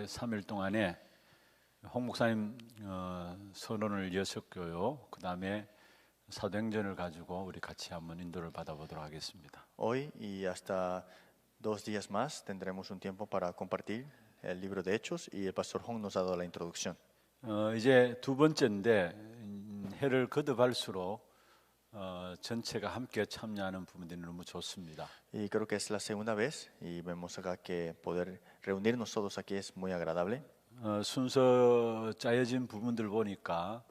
지난주에 3일 동안에 홍 목사님 선언을 이어섰고요. 그 다음에 사도행전을 가지고 우리 같이 한번 인도를 받아보도록 하겠습니다. Hoy y hasta 2 días más tendremos un tiempo para compartir el libro de Hechos y el pastor Hong nos ha dado la introducción. 이제 두 번째인데 해를 거듭할수록 전체가 함께 참여하는 부분들이 너무 좋습니다. Y creo que es la segunda vez y vemos acá que poder reunirnos todos aquí es muy agradable. 순서 짜여진 부분들 보니까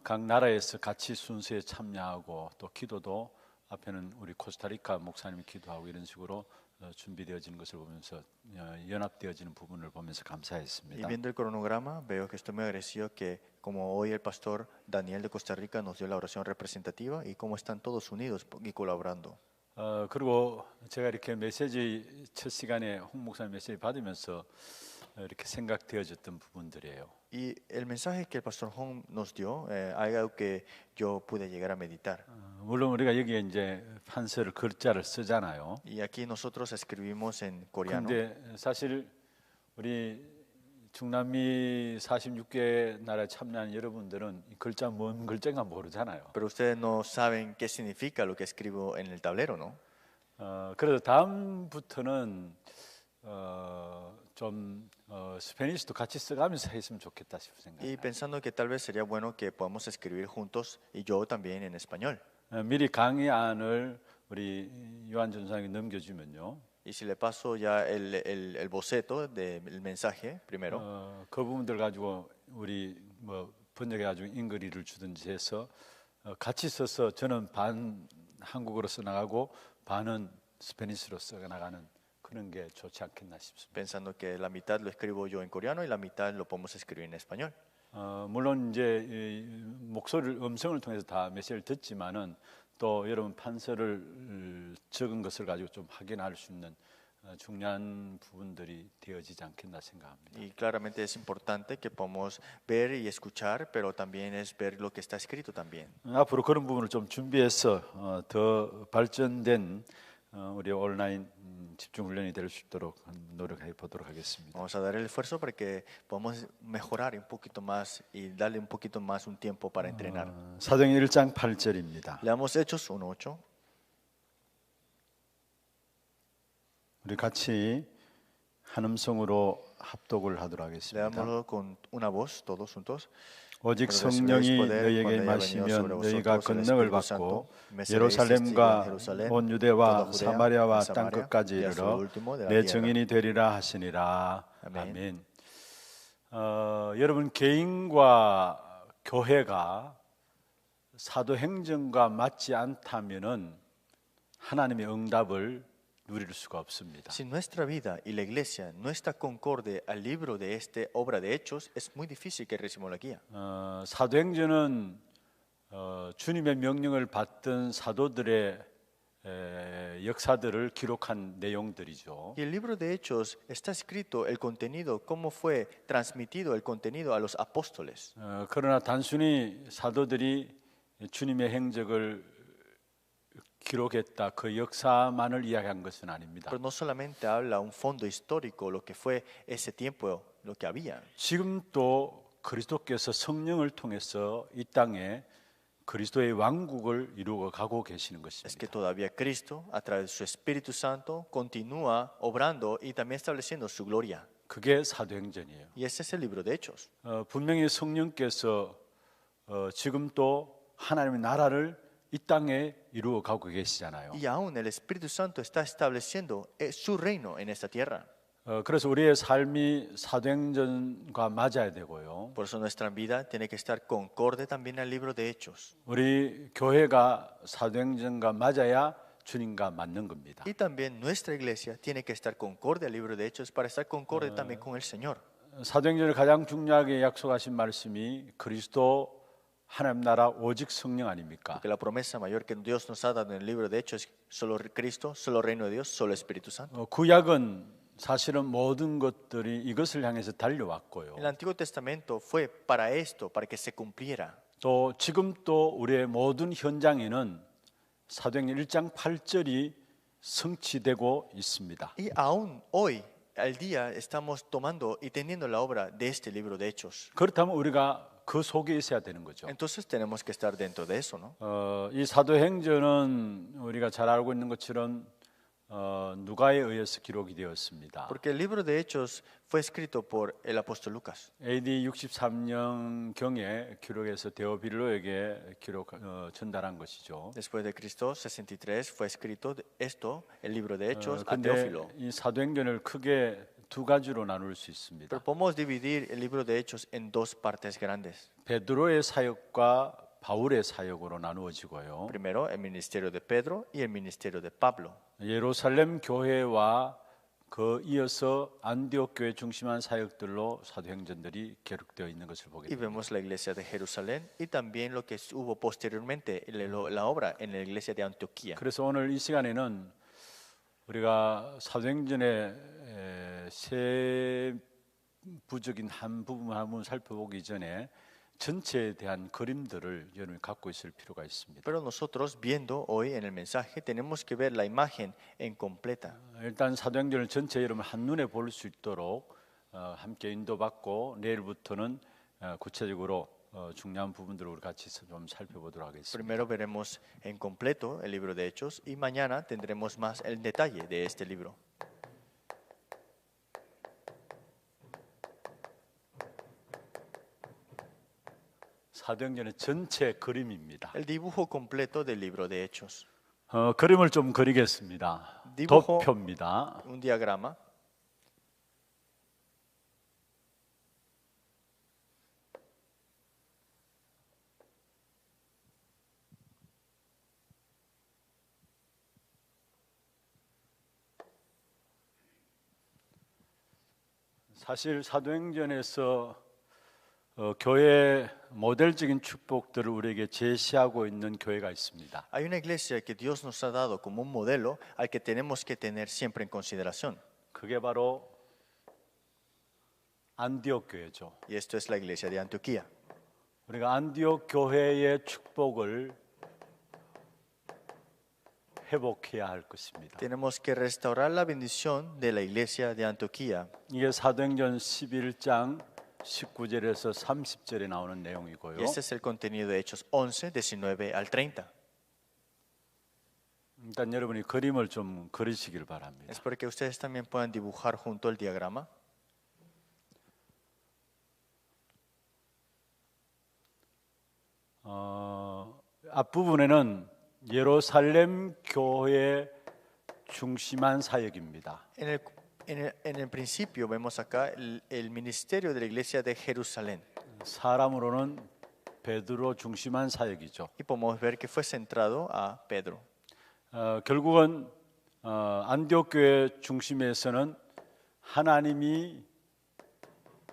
각 나라에서 같이 순서에 참여하고 또 기도도 앞에는 우리 코스타리카 목사님이 기도하고 이런 식으로 준비되어지는 것을 보면서 연합되어지는 부분을 보면서 Y 감사했습니다. viendo el cronograma veo que estoy muy agradecido que como hoy el pastor Daniel de Costa Rica nos dio la oración representativa y cómo están todos unidos y colaborando. 그리고 제가 이렇게 메시지 첫 시간에 홍 목사님 메시지 받으면서 이렇게 생각되어졌던 부분들이에요. Y el mensaje que el pastor Hong nos dio, hay algo que yo pude llegar a meditar. 물론 우리가 여기에 이제 판서를 글자를 쓰잖아요. Y aquí nosotros escribimos en coreano. 근데 사실 우리 중남미 46개 나라에 참여한 여러분들은 이 글자 뭔 글자인가 모르잖아요. Pero ustedes no saben qué significa lo que escribo en el tablero, ¿no? 그래서 다음부터는 좀 스페니시도 같이 써가면서 했으면 좋겠다 싶은 Y 생각이에요. pensando que tal vez sería bueno que podamos escribir juntos y yo también en español. 미리 강의안을 우리 요한 전사님이 넘겨주면요. Y si le paso ya el boceto del mensaje primero, 그 부분들 가지고 우리 뭐 번역해가지고 인글리를 주든지 해서 같이 써서 저는 반 한국어로 써나가고 반은 스페니시로 써나가는 그런 게 좋지 않겠나 싶습니다. pensando que la mitad lo escribo yo en coreano y la mitad lo podemos escribir en español. 물론 이제 목소리를 음성을 통해서 다 메시지를 듣지만은 또 여러분 판서를 적은 것을 가지고 좀 확인할 수 있는 중요한 부분들이 되어지지 않겠나 생각합니다. Y claramente es importante que podamos ver y escuchar, pero también es ver lo que está escrito también. 앞으로 그런 부분을 좀 준비해서 더 발전된 우리 온라인 집중 훈련이 될 수 있도록 노력해 보도록 하겠습니다. Vamos a dar el esfuerzo para que podamos mejorar un poquito más y darle un poquito más un tiempo para entrenar. 사도행전 1장 8절입니다. Leamos Hechos 1:8. 우리 같이 한 음성으로 합독을 하도록 하겠습니다. Leámoslo con una voz, todos juntos. 오직 성령이 너희에게 임하시면 너희가 권능을 받고 예루살렘과 온 유대와 사마리아와 땅 끝까지 이르러 내 증인이 되리라 하시니라. 아멘. 여러분 개인과 교회가 사도행전과 맞지 않다면은 하나님의 응답을 누릴 수가 없습니다. Si nuestra vida y la iglesia no está concorde al libro de esta obra de Hechos, es muy difícil que recibamos la guía. 사도행전은 주님의 명령을 받던 사도들의 역사들을 기록한 내용들이죠. Y el libro de Hechos está escrito el contenido, cómo fue transmitido el contenido a los apóstoles. 그러나 단순히 사도들이 주님의 행적을 기록했다 그 역사만을 이야기한 것은 아닙니다. Pero no solamente habla un fondo histórico, lo que fue ese tiempo, lo que había. 지금도 그리스도께서 성령을 통해서 이 땅에 그리스도의 왕국을 이루어 가고 계시는 Es 것입니다. que todavía Cristo, a través de su Espíritu Santo, continúa obrando y también estableciendo su gloria. 그게 사도행전이에요. Y ese es el libro de Hechos. 분명히 성령께서 지금도 하나님의 나라를 이 땅에 이루어 가고 계시잖아요. Y aún el Espíritu Santo está estableciendo su reino en esta tierra. 그래서 우리의 삶이 사도행전과 맞아야 되고요. Por eso nuestra vida tiene que estar concorde también al libro de Hechos. 우리 교회가 사도행전과 맞아야 주님과 맞는 겁니다. Y también nuestra iglesia tiene que estar concorde al libro de Hechos para estar concorde también con el Señor. 사도행전을 가장 중요하게 약속하신 말씀이 그리스도 하나님 나라 오직 성령 아닙니까? Porque la promesa mayor que Dios nos ha dado en el libro de Hechos es solo Cristo, solo reino de Dios, solo Espíritu Santo. 구약은 사실은 모든 것들이 이것을 향해서 달려왔고요. El Antiguo Testamento fue para esto, para que se cumpliera. 또 지금 또 우리의 모든 현장에는 사도행전 1장 8절이 성취되고 있습니다. Y aún hoy al día estamos tomando y teniendo la obra de este libro de Hechos. 그렇다면 우리가 그 속에 있어야 되는 거죠. Entonces tenemos que estar dentro de eso, ¿no? 이 사도행전은 우리가 잘 알고 있는 것처럼 누가에 의해서 기록이 되었습니다. Porque el libro de Hechos fue escrito por el apóstol Lucas. AD 63년 경에 기록해서 데오빌로에게 전달한 것이죠. Después de Cristo 63 fue escrito esto, el libro de Hechos, a 근데 Teófilo. 이 사도행전을 크게 두 가지로 나눌 수 있습니다. Pero podemos dividir el libro de Hechos en dos partes grandes. 베드로의 사역과 바울의 사역으로 나누어지고요. Primero, el ministerio de Pedro y el ministerio de Pablo. 예루살렘 교회와 그 이어서 안디옥 교회 중심한 사역들로 사도행전들이 기록되어 있는 것을 보게 Y 됩니다. vemos la iglesia de Jerusalén y también lo que hubo posteriormente, la obra en la iglesia de Antioquía. 그래서 오늘 이 시간에는 우리가 사도행전의 세부적인 한 부분 살펴보기 전에 전체에 대한 그림들을 여러분이 갖고 있을 필요가 있습니다. Pero nosotros, viendo hoy en el mensaje, tenemos que ver la imagen en completa. 일단 사도행전을 전체 여러분 한눈에 볼 수 있도록 함께 인도받고 내일부터는 구체적으로 중요한 부분들을 우리 같이 좀 살펴보도록 하겠습니다. Primero veremos en completo el libro de Hechos y mañana tendremos más el detalle de este libro. 사도행전의 전체 그림입니다. El dibujo completo del libro de Hechos. 그림을 좀 그리겠습니다. 디부호. 도표입니다. Un diagrama. 사실 사도행전에서 교회 모델적인 축복들을 우리에게 제시하고 있는 교회가 있습니다. Hay una iglesia que Dios nos ha dado como un modelo al que tenemos que tener siempre en consideración. 그게 바로 안디옥 교회죠. Y esto es la iglesia de Antioquía. 우리가 안디옥 교회의 축복을 회복해야 할 것입니다. Tenemos que restaurar la bendición de la iglesia de Antioquía. 이게 사도행전 11장 19절에서 30절에 나오는 내용이고요. Y este es el contenido de Hechos 11, 19 al 30. 일단 여러분이 그림을 좀 그리시길 바랍니다. Es porque ustedes también puedan dibujar junto el diagrama. 앞부분에는 예루살렘 교회 중심한 사역입니다. En el principio vemos acá el ministerio de la iglesia de Jerusalén. 사람으로는 베드로 중심한 사역이죠. Y podemos ver que fue centrado a Pedro. 결국은 안디옥 교회 중심에서는 하나님이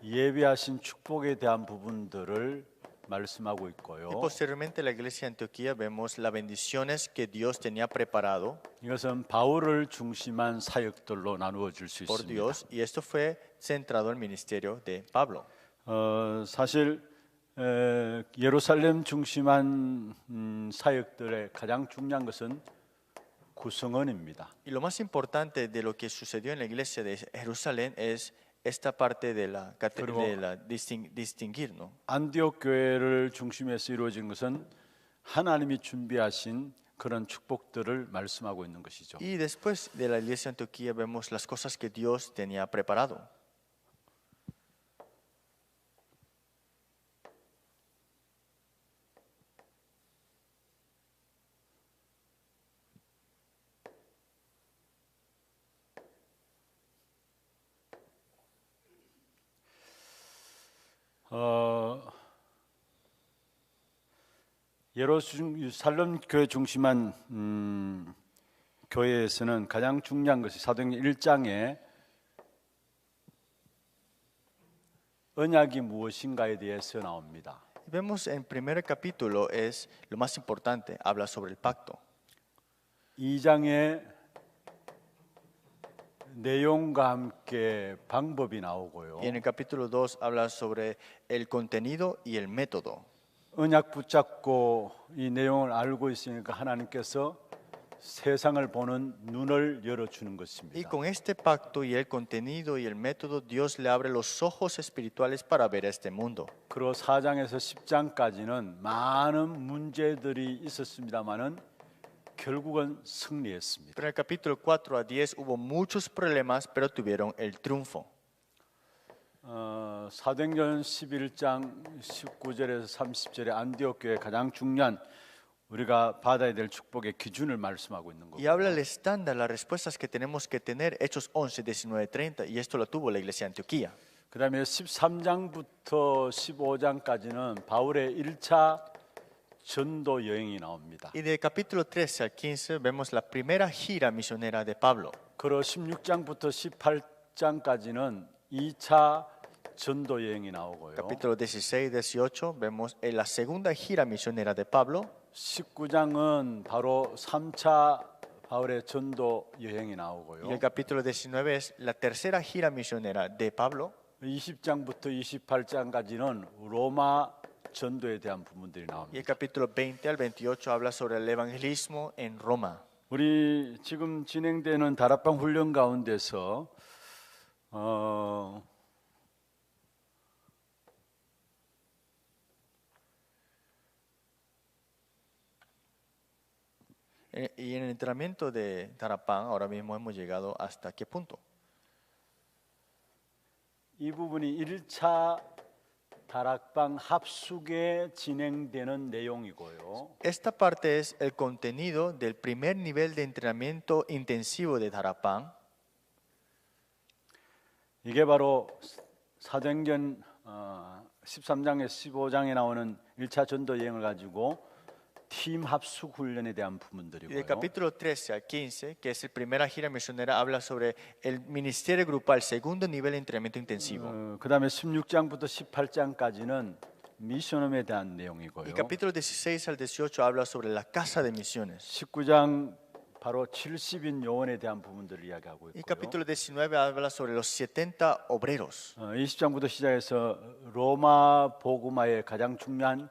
예비하신 축복에 대한 부분들을 말씀하고 있고요. Y posteriormente en la iglesia de Antioquía vemos las bendiciones que Dios tenía preparado 이것은 바울을 중심한 사역들로 나누어질 수 por 있습니다. Dios y esto fue centrado en el ministerio de Pablo. 사실 예루살렘 중심한 사역들의 가장 중요한 것은 구성원입니다. Y lo más importante de lo que sucedió en la iglesia de Jerusalén es esta parte de la distinguir, ¿no? 안디옥 교회를 중심해서 이루어진 것은 하나님이 준비하신 그런 축복들을 말씀하고 있는 것이죠. Y después de la iglesia de Antioquía vemos las cosas que Dios tenía preparado. 예루살렘 교회 중심한 교회에서는 가장 중요한 것이 사도행전 1장에 언약이 무엇인가에 대해서 나옵니다. Vemos en primer capítulo es lo más importante, habla sobre el pacto. 2장에 내용과 함께 방법이 나오고요. Y en el capítulo 2 habla sobre el contenido y el método. 언약 붙잡고 이 내용을 알고 있으니까 하나님께서 세상을 보는 눈을 열어주는 Y 것입니다. con este pacto y el contenido y el método, Dios le abre los ojos espirituales para ver este mundo. 그리고 4장에서 10장까지는 많은 문제들이 있었습니다마는 결국은 승리했습니다. Pero en el capítulo 4 a 10 hubo muchos problemas, pero tuvieron el triunfo. 사도행전 11장 19절에서 30절에 안디옥 교회 가장 중요한 우리가 받아야 될 축복의 기준을 말씀하고 있는 Y habla el 거고요. estándar, las respuestas que tenemos que tener, Hechos 11, 19, 30, y esto lo tuvo la iglesia de Antioquía. 그다음에 13장부터 15장까지는 바울의 1차 전도 여행이 나옵니다. Y del capítulo 13 al 15 vemos la primera gira misionera de Pablo. 그리고 16장부터 18장까지는 2차 전도 여행이 나오고요. Capítulo 16, 18 vemos en la segunda gira misionera de Pablo. 19장은 바로 3차 바울의 전도 여행이 Y 나오고요. el capítulo 19 es la tercera gira misionera de Pablo. 20장부터 28장까지는 로마 전도에 대한 부분들이 Y el 나옵니다. capítulo 20 al 28 habla sobre el evangelismo en Roma. 우리 지금 진행되는 다락방 훈련 가운데서 Y en el entrenamiento de Tarapán, ahora mismo hemos llegado hasta qué punto. 이 부분이 1차 다락방 합숙에 진행되는 내용이고요. Esta parte es el contenido del primer nivel de entrenamiento intensivo de Tarapán. 이게 바로 사도행전 13장에서 15장에 나오는 1차 전도 여행을 가지고 팀 합숙 훈련에 대한 Y del 부분들이고요. capítulo 13 al 15, que es la primera gira misionera, habla sobre el ministerio grupal, segundo nivel de entrenamiento intensivo. 그다음에 16장부터 18장까지는 미션홈에 대한 Y 내용이고요. el capítulo 16 al 18 habla sobre la casa de misiones. 19장 바로 70인 요원에 대한 부분들을 이야기하고 Y el 있고요. capítulo 19 habla sobre los 70 obreros. 20장부터 시작해서 로마 복음화의 가장 중요한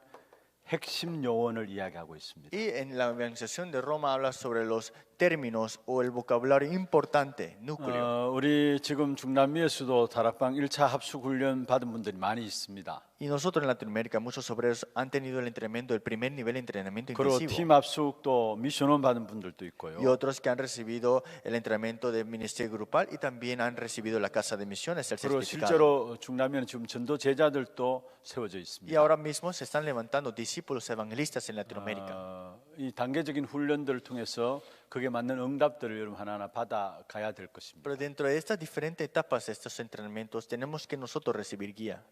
핵심 요원을 이야기하고 있습니다. Y en la organización de Roma habla sobre los términos o el vocabulario importante, núcleo. 우리 지금 중남미에서도 다락방 1차 합숙 훈련 받은 분들이 많이 있습니다. Y nosotros en Latinoamérica, muchos obreros han tenido el entrenamiento, el primer nivel de entrenamiento 그리고 intensivo. 팀 합숙도 미션홈 받은 분들도 있고요. Y otros que han recibido el entrenamiento de ministerio grupal y también han recibido la casa de misiones, el 그리고 certificado. 실제로 중남미는 지금 전도 제자들도 세워져 Y 있습니다. ahora mismo se están levantando discípulos evangelistas en Latinoamérica. 이 단계적인 훈련들을 통해서 그게 맞는 응답들을 여러분 하나하나 받아가야 될 것입니다. Pero dentro de estas diferentes etapas de estos entrenamientos tenemos que nosotros recibir guía.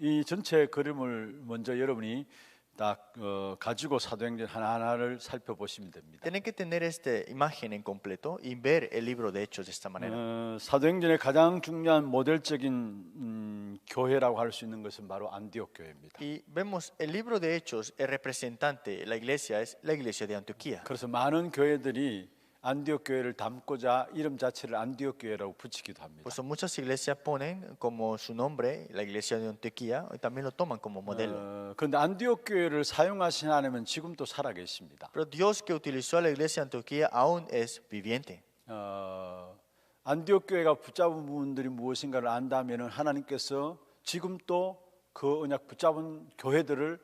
이 전체 그림을 먼저 여러분이 딱 가지고 사도행전 하나하나를 살펴보시면 됩니다. Tienen que tener esta imagen en completo y ver el libro de Hechos de esta manera. 사도행전의 가장 중요한 모델적인 교회라고 할 수 있는 것은 바로 안디옥 교회입니다. Y vemos el libro de Hechos, el representante, la iglesia es la iglesia de Antioquía. 그래서 많은 교회들이 안디옥 교회를 담고자 이름 자체를 안디옥 교회라고 붙이기도 합니다. Por eso muchas iglesias ponen como su nombre la iglesia de Antioquía y también lo toman como modelo. 그런데 안디옥 교회를 사용하신 하나님은 지금도 살아 계십니다. Pero Dios que utilizó a la iglesia de Antioquía aún es viviente. 안디옥 교회가 붙잡은 부분들이 무엇인가를 안다면은 하나님께서 지금 또 그 언약 붙잡은 교회들을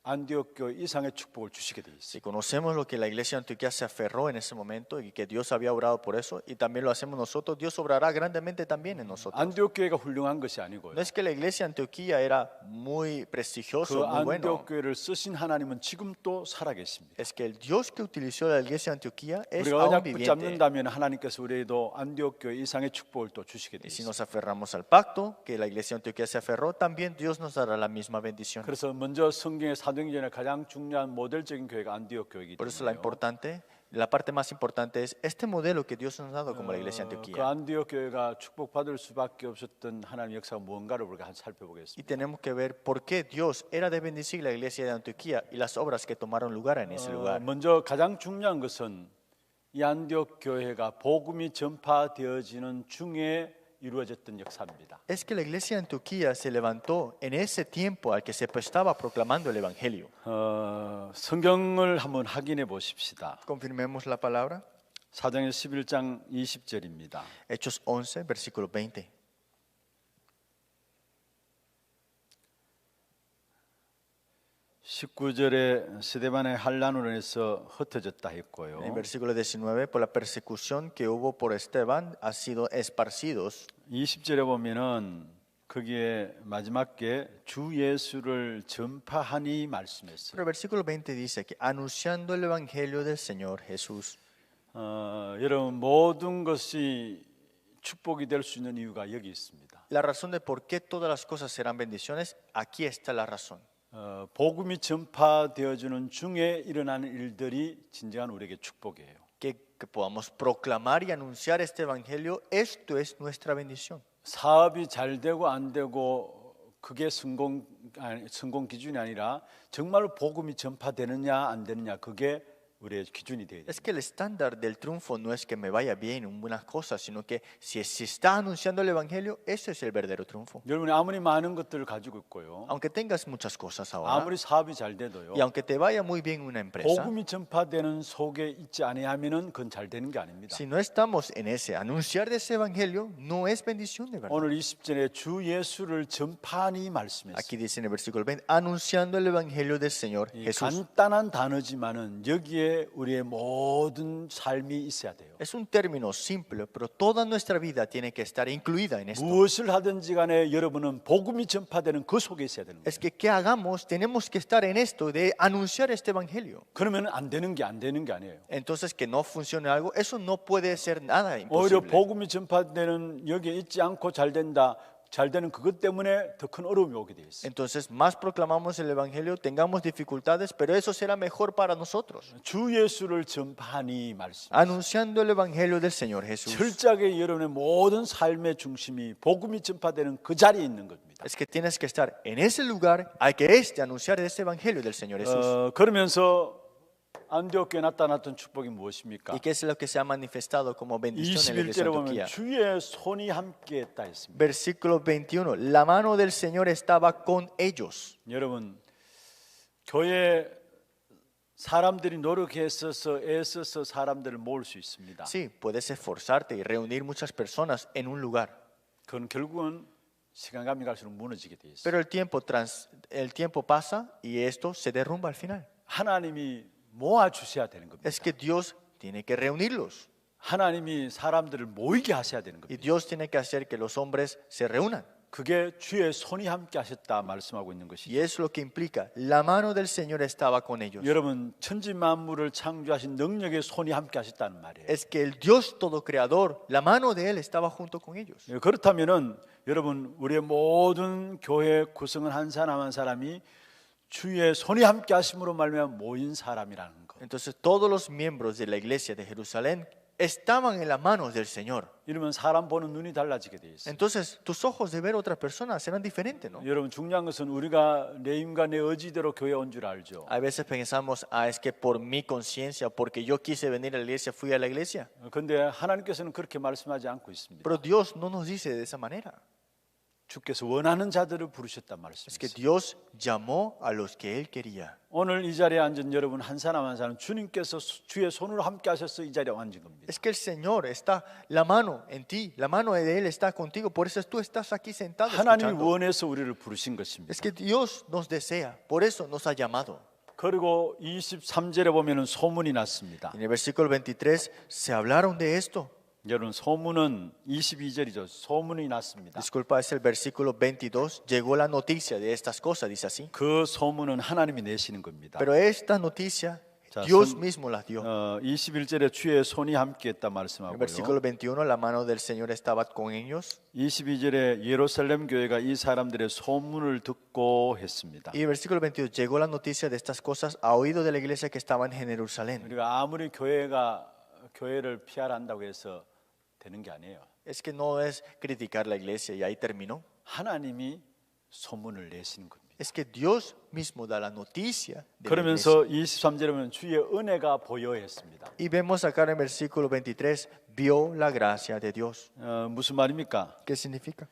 안디옥 교회 이상의 축복을 주시게 돼 있어요. Si conocemos lo que la iglesia de Antioquía se aferró en ese momento y que Dios había orado por eso y también lo hacemos nosotros, Dios obrará grandemente también en nosotros. 안디옥 교회가 훌륭한 것이 아니고요. No es que la iglesia de Antioquía era muy prestigioso, 그 muy bueno. 안디옥 교회를 쓰신 하나님은 지금 또 살아 계십니다. Es que el Dios que utilizó la iglesia de Antioquía es 우리가 aún 언약 viviente. 붙잡는다면 하나님께서 우리에도 안디옥 교회 이상의 축복을 또 주시게 돼 Y si 있어요. nos aferramos al pacto que la iglesia de Antioquía se aferró, también Dios nos dará la misma bendición. 그래서 먼저 성경의 사도행전의 가장 중요한 모델적인 교회가 안디옥 교회이기 Por eso la parte más importante es este modelo que Dios nos ha dado como la iglesia de 그 Antioquía. 안디옥 교회가 축복받을 수밖에 없었던 하나님의 역사가 뭔가를 우리가 Y 살펴보겠습니다. tenemos que ver por qué Dios era de bendecir la iglesia de Antioquía y las obras que tomaron lugar en ese lugar. 먼저 가장 중요한 것은 이 안디옥 교회가 복음이 전파되어지는 중에 이루어졌던 역사입니다. Es que la iglesia en Turquía se levantó en ese tiempo al que se estaba proclamando el evangelio. 성경을 한번 확인해 보십시다. Confirmemos la palabra. 사도행전 11장 20절입니다. Hechos 11, versículo 20. 19절에 스데반의 환난으로 인해서 흩어졌다 했고요. En el versículo 19, por la persecución que hubo por Esteban, ha sido esparcidos. 20절에 보면은 거기에 마지막 게 주 예수를 전파하니 말씀했어요. Pero el versículo 20 dice que anunciando el evangelio del Señor Jesús. 여러분 모든 것이 축복이 될 수 있는 이유가 여기 있습니다. La razón de por qué todas las cosas serán bendiciones, aquí está la razón. 복음이 전파되어주는 중에 일어나는 일들이 진정한 우리에게 축복이에요. Que podamos proclamar y anunciar este evangelio, esto es nuestra bendición. 사업이 잘 되고 안 되고 그게 성공 기준이 아니라 정말로 복음이 전파되느냐 안 되느냐 그게 우리의 기준이 되어야 Es 돼요. que el estándar del triunfo no es que me vaya bien en buenas cosas, sino que si se está anunciando el evangelio, ese es el verdadero triunfo. 여러분이 아무리 많은 것들을 가지고 있고요, Aunque tengas muchas cosas ahora, 아무리 사업이 잘 돼도요, y aunque te vaya muy bien una empresa, 복음이 전파되는 속에 있지 아니하면은 그건 잘 되는 게 아닙니다. si no estamos en ese anunciar de ese evangelio, no es bendición de verdad. 오늘 20절에 주 예수를 전파하니 말씀했어요. Aquí dice en el versículo 20, anunciando el evangelio del Señor 이 Jesús. 간단한 단어지만은 여기에 우리의 모든 삶이 있어야 돼요. Es un término simple, pero toda nuestra vida tiene que estar incluida en esto. 무엇을 하든지 간에 여러분은 복음이 전파되는 그 속에 있어야 되는 Es 거예요. que hagamos, tenemos que estar en esto de anunciar este evangelio. 그러면 안 되는 게 아니에요. Entonces que no funcione algo, eso no puede ser nada 오히려 imposible. 복음이 전파되는 여기에 있지 않고 잘 된다. 잘 되는 그것 때문에 더 큰 어려움이 오게 돼 있어요. Entonces más proclamamos el evangelio, tengamos dificultades, pero eso será mejor para nosotros. 주 예수를 전파하니 말씀. Anunciando el evangelio del Señor Jesús. 철저하게 여러분의 모든 삶의 중심이 복음이 전파되는 그 자리에 있는 겁니다. Es que tienes que estar en ese lugar, hay que anunciar este evangelio del Señor Jesús. 그러면서 안디옥교에 나타났던 축복이 무엇입니까? ¿Y qué es lo que se ha manifestado como bendición en la iglesia 21절에 de 보면 Turquía? 주의 손이 함께 했다 했습니다. Versículo 21, la mano del Señor estaba con ellos. 여러분 교회 사람들이 노력했어서 애써서 사람들을 모을 수 있습니다. Sí, puedes esforzarte y reunir muchas personas en un lugar, 그건 결국은 시간감이 갈수록 무너지게 돼 있어요. pero el tiempo pasa y esto se derrumba al final. 하나님이 모아 주셔야 되는 겁니다. Es que Dios tiene que reunirlos 하나님이 사람들을 모이게 하셔야 되는 y 겁니다. Dios tiene que hacer que los hombres se reúnan. 그게 주의 손이 함께 하셨다 말씀하고 있는 Y 것이죠. es lo que implica, la mano del Señor estaba con ellos. 여러분 천지 만물을 창조하신 능력의 손이 함께 하셨다는 말이에요. Es que el Dios todo creador, la mano de Él estaba junto con ellos. 그렇다면은 여러분 우리의 모든 교회 구성은 한 사람 한 사람이 주의 손이 함께 하심으로 말미암아 모인 사람이라는 거. Entonces todos los miembros de la iglesia de Jerusalén estaban en las manos del Señor. 이러면 사람 보는 눈이 달라지게 돼 있어요. Entonces tus ojos de ver a otras personas serán diferentes, ¿no? 여러분 중요한 것은 우리가 내 힘과 내 의지대로 교회 온 줄 알죠. A veces pensamos, es que por mi conciencia, porque yo quise venir a la iglesia, fui a la iglesia. 그런데 하나님께서는 그렇게 말씀하지 않고 있습니다. Pero Dios no nos dice de esa manera. 주께서 원하는 자들을 부르셨단 Es que 말씀이세요. Dios llamó a los que Él quería. 오늘 이 자리에 앉은 여러분 한 사람 한 사람 주님께서 주의 손으로 함께 하셔서 이 자리에 앉은 겁니다. Es que el Señor está, la mano en ti, la mano de Él está contigo, por eso tú estás aquí sentado 하나님이 escuchando. 원해서 우리를 부르신 것입니다. Es que Dios nos desea, por eso nos ha llamado. 그리고 23절에 보면은 소문이 났습니다. En el versículo 23 se hablaron de esto. 여러분 소문은 22절이죠. 소문이 났습니다. Disculpa, es el versículo 22. Llegó la noticia de estas cosas, dice así. 그 소문은 하나님이 내시는 겁니다. Pero esta noticia 자, Dios mismo la dio. 21절에 주의 손이 함께했다 En el 말씀하고요. versículo 21, la mano del Señor estaba con ellos. 22절에 예루살렘 교회가 이 사람들의 소문을 듣고 했습니다. Y el versículo 22, llegó la noticia de estas cosas a oído de la iglesia que estaba en Jerusalén. 우리가 아무리 교회를 피하라 한다고 해서 되는 게 아니에요. Es que no es criticar la iglesia y ahí terminó. 하나님이 소문을 내시는 겁니다. Es que Dios mismo da la noticia de la iglesia. 그러면서 23절에 보면 주의 은혜가 보여했습니다. Y vemos acá en el versículo 23, vio la gracia de Dios. 무슨 말입니까? ¿Qué significa?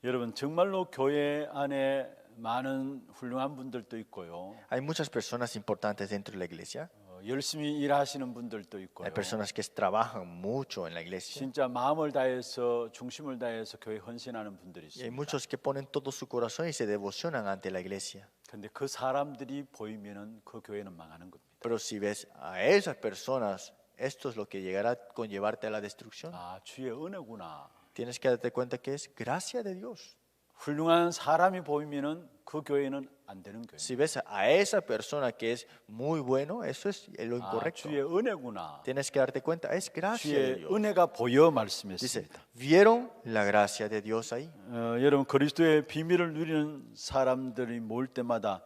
여러분 정말로 교회 안에 많은 훌륭한 분들도 있고요. Hay muchas personas importantes dentro de la iglesia. 열심히 일하시는 분들도 있고요. Hay personas que trabajan mucho en la iglesia. 진짜 마음을 다해서 중심을 다해서 교회 헌신하는 분들이 Y hay 있습니다. muchos que ponen todo su corazón y se devocionan ante la iglesia. 근데 그 사람들이 보이면은 그 교회는 망하는 겁니다. Pero si ves a esas personas, esto es lo que llegará a conllevarte a la destrucción. 아, 주의 은혜구나. Tienes que darte cuenta que es gracia de Dios. 훌륭한 사람이 보이면은 그 교회는 안 되는 교회. Si ves a esa persona que es muy bueno, eso es lo 아, incorrecto. 주의 은혜구나. Tienes que darte cuenta, es gracia de 주의 Dios. 은혜가 보여 Dice, 말씀했습니다. ¿vieron la gracia de Dios ahí? 여러분 그리스도의 비밀을 누리는 사람들이 모일 때마다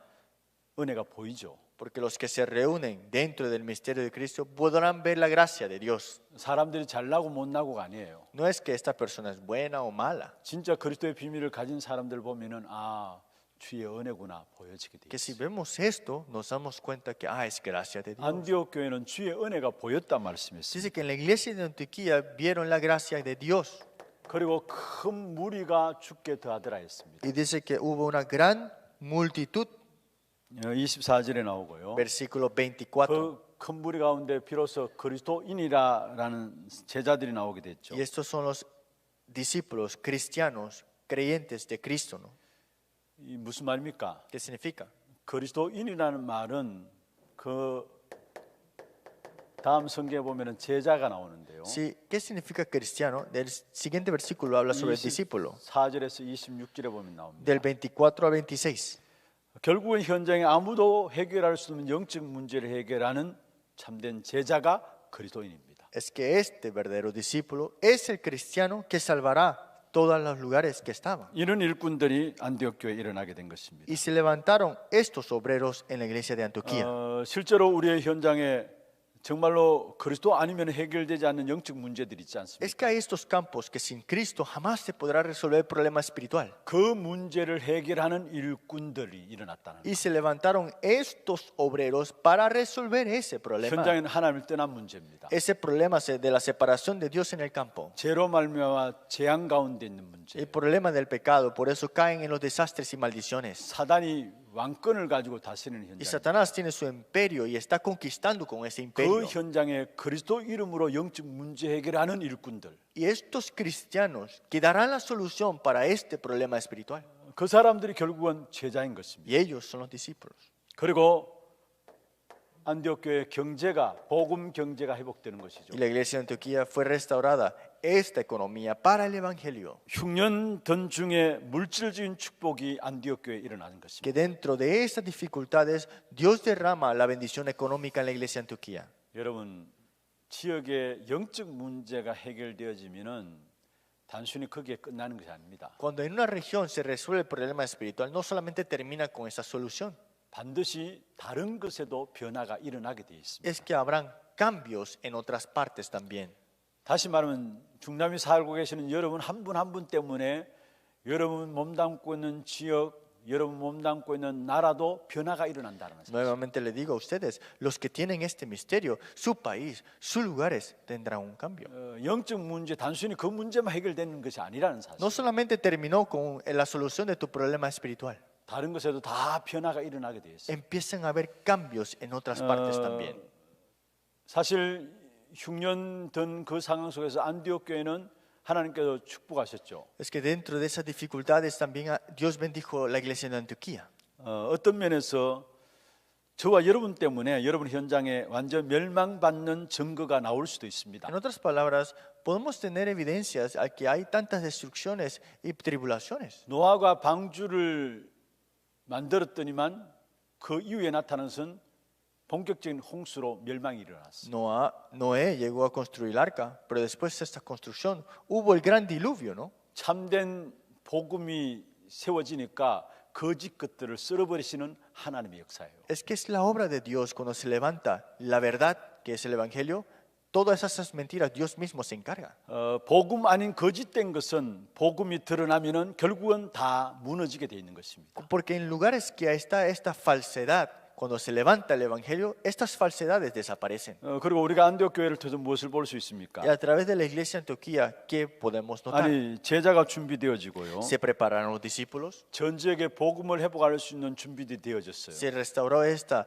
은혜가 보이죠. Porque los que se reúnen dentro del misterio de Cristo podrán ver la gracia de Dios. 사람들이 잘나고 못나고가 아니에요. No es que esta persona es buena o mala, 진짜 그리스도의 비밀을 가진 사람들 보면은 아 주의 은혜구나 보여지게 돼 que si 있어요. vemos esto nos damos cuenta que es gracia de Dios. 안디옥 교회는 주의 은혜가 보였다 말씀했습니다. Dice que en la iglesia de Antioquía vieron la gracia de Dios 그리고 큰 무리가 죽게 더하더라 했습니다. y dice que hubo una gran multitud, 24절에 나오고요. versículo 24. 그 큰 무리 가운데 비로소 그리스도인이라라는 제자들이 나오게 됐죠. Y estos son los discípulos cristianos, creyentes de Cristo, ¿no? 이 무슨 말입니까? ¿Qué significa? 그리스도인이라는 말은 그 다음 성경에 보면은 제자가 나오는데요. Sí, ¿qué significa cristiano? Del siguiente versículo habla sobre el discípulo, 4절에서 26절에 보면 나옵니다. del 24 al 26. 결국은 현장에 아무도 해결할 수 없는 영적 문제를 해결하는 참된 제자가 그리스도인입니다. Es que este verdadero discípulo es el cristiano que salvará todos los lugares que estaban. 이런 일꾼들이 안디옥 교회에 일어나게 된 것입니다. Y se levantaron estos obreros en la iglesia de Antioquía. 실제로 우리의 현장에 정말로 그리스도 아니면 해결되지 않는 영적 문제들이 있지 않습니까? Es que hay estos campos que sin Cristo jamás se podrá resolver el problema espiritual. 그 문제를 해결하는 일꾼들이 일어났다는 Y se levantaron estos obreros para resolver ese 거예요. problema. 현장에는 하나님을 떠난 문제입니다. Ese problema de la separación de Dios en el campo. 죄로 말미암아 재앙 가운데 있는 문제. El problema del pecado, por eso caen en los desastres y maldiciones. 사단이 왕권을 가지고 다스리는 Y 현장. Satanás tiene su imperio y está conquistando con ese imperio. 그 현장에 그리스도 이름으로 영적 문제 해결하는 일꾼들. Y estos cristianos que darán la solución para este problema espiritual. 그 사람들이 결국은 제자인 것입니다. Y ellos son los discípulos. 그리고 안디옥 교회 경제가 복음 경제가 회복되는 것이죠. Y la iglesia de Antioquía fue restaurada esta economía para el evangelio. 흉년던 중에 물질적인 축복이 안디옥 교회에 일어나는 것입니다. Que dentro de estas dificultades Dios derrama la bendición económica en la iglesia de Antioquía. 여러분 지역의 영적 문제가 해결되어지면은 단순히 거기에 끝나는 것이 아닙니다. Cuando en una región se resuelve el problema espiritual, no solamente termina con esa solución, 반드시 다른 것에도 변화가 일어나게 되어 있습니다. es que habrán cambios en otras partes también. 다시 말하면 중남미 살고 계시는 여러분 한 분 한 분 때문에 여러분 몸담고 있는 지역, 여러분 몸담고 있는 나라도 변화가 일어난다는 것입니다. Nuevamente le digo a ustedes, los que tienen este misterio, su país, sus lugares tendrán un cambio. 영적 문제 단순히 그 문제만 해결되는 것이 아니라는 사실. No solamente terminó con la solución de tu problema espiritual, 다른 것에도 다 변화가 일어나게 되어 있습니다. empiezan a haber cambios en otras partes también. 사실 흉년던 그 상황 속에서 안디옥 교회는 하나님께서 축복하셨죠. Es que dentro de esas dificultades también Dios bendijo la iglesia de Antioquía. 어떤 면에서 저와 여러분 때문에 여러분 현장에 완전 멸망받는 증거가 나올 수도 있습니다. En otras palabras, podemos tener evidencias al que hay tantas destrucciones y tribulaciones. 노아가 방주를 만들었더니만 그 이후에 나타난 것은 본격적인 홍수로 멸망이 일어났어요. Noé llegó a construir el arca, pero después de esta construcción hubo el gran diluvio, ¿no? 참된 복음이 세워지니까 거짓 것들을 쓸어버리시는 하나님의 역사예요. Es que es la obra de Dios cuando se levanta la verdad, que es el evangelio, todas esas mentiras Dios mismo se encarga. 복음 아닌 거짓된 것은 복음이 드러나면은 결국은 다 무너지게 돼 있는 것입니다. Porque en lugares que está esta falsedad, cuando se levanta el evangelio, estas falsedades desaparecen. 그리고 우리가 안디옥 교회를 통해서 무엇을 볼 수 있습니까? Y a través de la iglesia de Antioquía, ¿qué podemos notar? 아니 제자가 준비되어지고요. Se prepararon los discípulos, 전 지역에 복음을 회복할 수 있는 준비들이 되어졌어요. se restauró este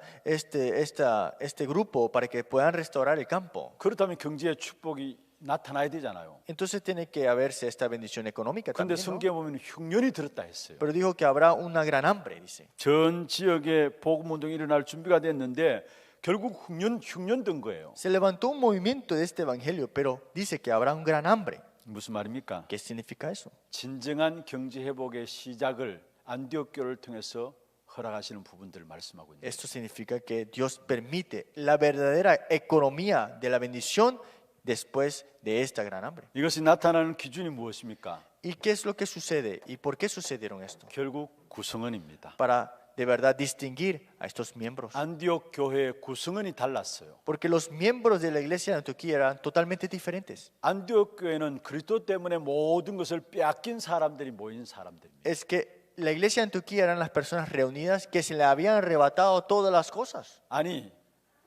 grupo para que puedan restaurar el campo. 그렇다면 경제의 축복이 나타나야 되잖아요. Entonces tiene que haberse esta bendición económica 그런데 también, ¿no? 성경에 보면 흉년이 들었다 했어요. Pero dijo que habrá una gran hambre, dice. 전 지역에 복음 운동이 일어날 준비가 됐는데 결국 흉년 든 거예요. Se levantó un movimiento de este evangelio, pero dice que habrá un gran hambre. 무슨 말입니까? ¿Qué significa eso? 진정한 경제 회복의 시작을 안디옥 교회를 통해서 허락하시는 부분들을 말씀하고 있는. Esto significa que Dios permite la verdadera economía de la bendición después de esta gran hambre. 이것이 나타나는 기준이 무엇입니까? ¿Y qué es lo que sucede? ¿Y por qué sucedieron esto? 결국 구성원입니다. Para de verdad distinguir a estos miembros. 안디옥 교회의 구성원이 달랐어요. Porque los miembros de la iglesia de Antioquía eran totalmente diferentes. 안디옥 교회는 그리스도 때문에 모든 것을 빼앗긴 사람들이 모인 사람들입니다. Es que la iglesia de Antioquía eran las personas reunidas que se le habían arrebatado todas las cosas. 아니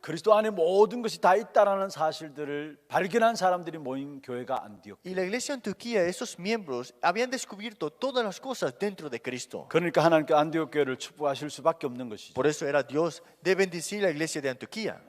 그리스도 안에 모든 것이 다 있다라는 사실들을 발견한 사람들이 모인 교회가 안디옥. Y la iglesia de Antioquía, esos miembros, habían descubierto todas las cosas dentro de Cristo. 그러니까 하나님께 안디옥 교회를 축복하실 수밖에 없는 것이죠. Por eso era Dios de bendecir la iglesia de Antioquía.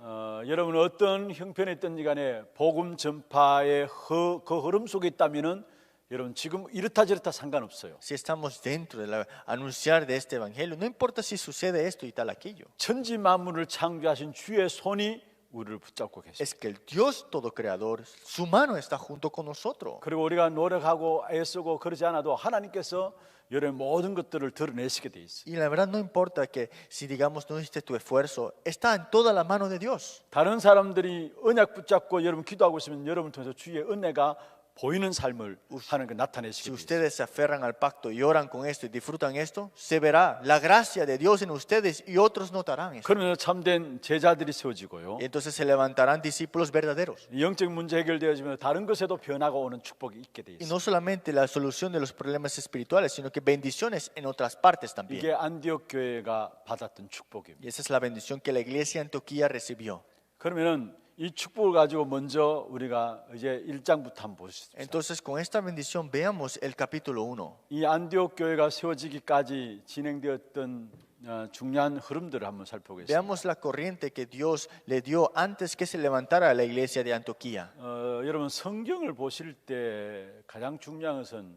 여러분 어떤 형편에 있든지 간에 복음 전파의 그 흐름 속에 있다면은 여러분 지금 이렇다 저렇다 상관없어요. Si estamos dentro de anunciar de este evangelio, no importa si sucede esto y tal aquello. 천지 만물을 창조하신 주의 손이 우리를 붙잡고 계십니다. Es que el Dios todo creador, su mano está junto con nosotros. 그리고 우리가 노력하고 애쓰고 그러지 않아도 하나님께서 여러분 모든 것들을 드러내시게 돼 있어요. Y la verdad no importa que si digamos no hiciste tu esfuerzo, está en toda la mano de Dios. 다른 사람들이 언약 붙잡고 여러분 기도하고 있으면 여러분 통해서 주의 은혜가 보이는 삶을 하는 게 Si 나타내시게 돼요. ustedes se aferran al pacto y oran con esto y disfrutan esto, se verá la gracia de Dios en ustedes y otros notarán eso. 그러면 참된 제자들이 세워지고요. Y entonces se levantarán discípulos verdaderos. 영적 문제 해결되어지면 다른 것에도 변화가 오는 축복이 있게 돼 Y 있어요. no solamente la solución de los problemas espirituales, sino que bendiciones en otras partes 이게 también. 안디옥 교회가 받았던 축복입니다. Y esa es la bendición que la iglesia de Antioquía recibió. 그러면은 이 축복을 가지고 먼저 우리가 이제 1장부터 한번 보십시오. Entonces, con esta bendición, veamos el capítulo 1. 이 안디옥 교회가 세워지기까지 진행되었던 중요한 흐름들을 한번 살펴보겠습니다. Veamos la corriente que Dios le dio antes que se levantara la iglesia de Antioquía. 여러분 성경을 보실 때 가장 중요한 것은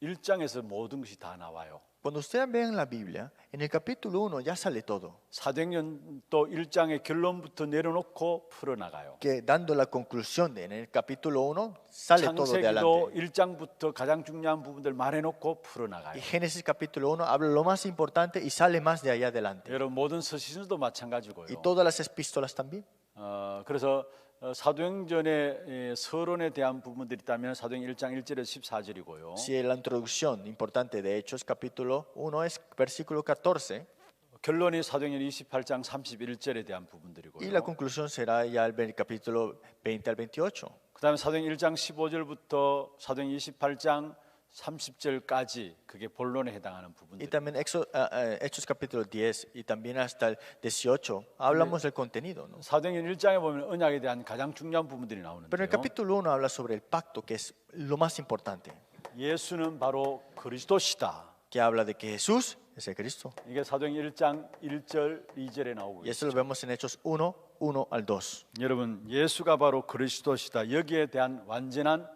1장에서 모든 것이 다 나와요. Cuando ustedes vean la Biblia, en el capítulo 1 ya sale todo. 사도행전도 1장의 결론부터 내려놓고 풀어나가요. Que dando la conclusión en el capítulo 1 sale todo de 창세기도 adelante. 1장부터 가장 중요한 bu분들 말해놓고 풀어나가요. Y Génesis capítulo 1 habla lo más importante y sale más de allá adelante. 여러분 모든 서신서도 마찬가지고요. Y todas las epístolas también. 그래서 사도행전의 서론에 대한 부분들이 있다면 사도행 1장 1절에서 14절이고요. Si la introducción importante de Hechos capítulo 1 es versículo 14 결론이 사도행전 28장 31절에 대한 y la 부분들이고요. conclusión será ya el capítulo 20 al 28. 그다음에 사도행 1장 15절부터 사도행 28장 30절까지 그게 본론에 해당하는 Y 부분들. también Hechos capítulo 10 y también hasta el 18 hablamos del contenido, ¿no? 사도행전 1장에 보면 언약에 대한 가장 중요한 부분들이 Pero el 나오는데요. capítulo 1 habla sobre el pacto, que es lo más importante, 예수는 바로 그리스도시다. que habla de que Jesús es el Cristo. 이게 사도행전 1장 1절, 2절에 나오고 Y eso 있죠. lo vemos en Hechos 1, 1 al 2. 여러분, 예수가 바로 그리스도시다. 여기에 대한 완전한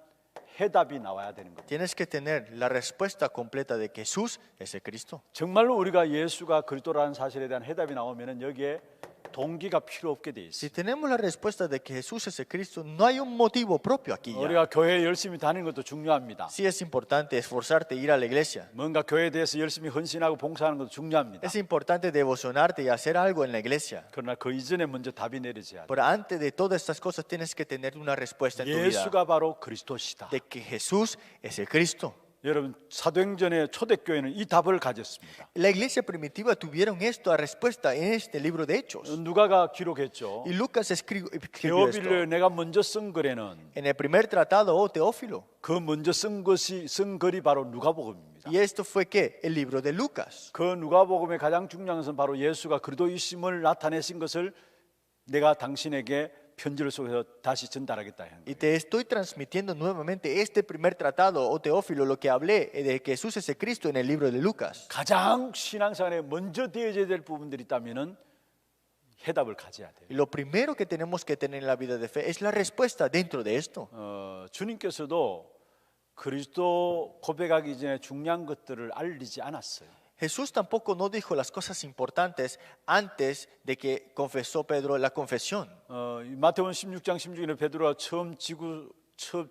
해답이 나와야 되는 겁니다. Tienes que tener la respuesta completa de que Jesús es el Cristo. 정말로 우리가 예수가 그리스도라는 사실에 대한 해답이 나오면은 여기에 동기가 필요 없게 돼 있어요. Si tenemos la respuesta de que Jesús es el Cristo, no hay un motivo propio aquí ya. 우리가 교회에 열심히 다니는 것도 중요합니다. Sí es importante esforzarte e ir a la iglesia. 뭔가 교회에 대해서 열심히 헌신하고 봉사하는 것도 중요합니다. Es importante devocionarte y hacer algo en la iglesia. 그러나 그 이전에 먼저 답이 내려져야 돼요. Pero antes de todas estas cosas tienes que tener una respuesta en tu vida 예수가 바로 그리스도시다. de que Jesús es el Cristo. 여러분 사도행전의 초대교회는 이 답을 가졌습니다. La iglesia primitiva tuvieron esta respuesta en este libro de Hechos. 누가가 기록했죠. Y Lucas escribió esto. 데오빌을 내가 먼저 쓴 글에는 En el primer tratado, oh Teófilo. 그 먼저 쓴 글이 바로 누가복음입니다. Y esto fue ¿qué? El libro de Lucas. 그 누가복음의 가장 중요한 것은 바로 예수가 그리스도이심을 나타내신 것을 내가 당신에게 편지를 속에서 다시 전달하겠다 하는 Y 거예요. te estoy transmitiendo nuevamente este primer tratado, oh Teófilo, lo que hablé de que Jesús es el Cristo en el libro de Lucas. 가장 신앙생활에 먼저 되어져야 될 부분들이 있다면은 해답을 가져야 돼요. Y lo primero que tenemos que tener en la vida de fe es la respuesta dentro de esto. 주님께서도 그리스도 고백하기 전에 중요한 것들을 알리지 않았어요. Jesús tampoco no dijo las cosas importantes antes de que confesó Pedro la confesión. 마태복음 16장 16절에 베드로가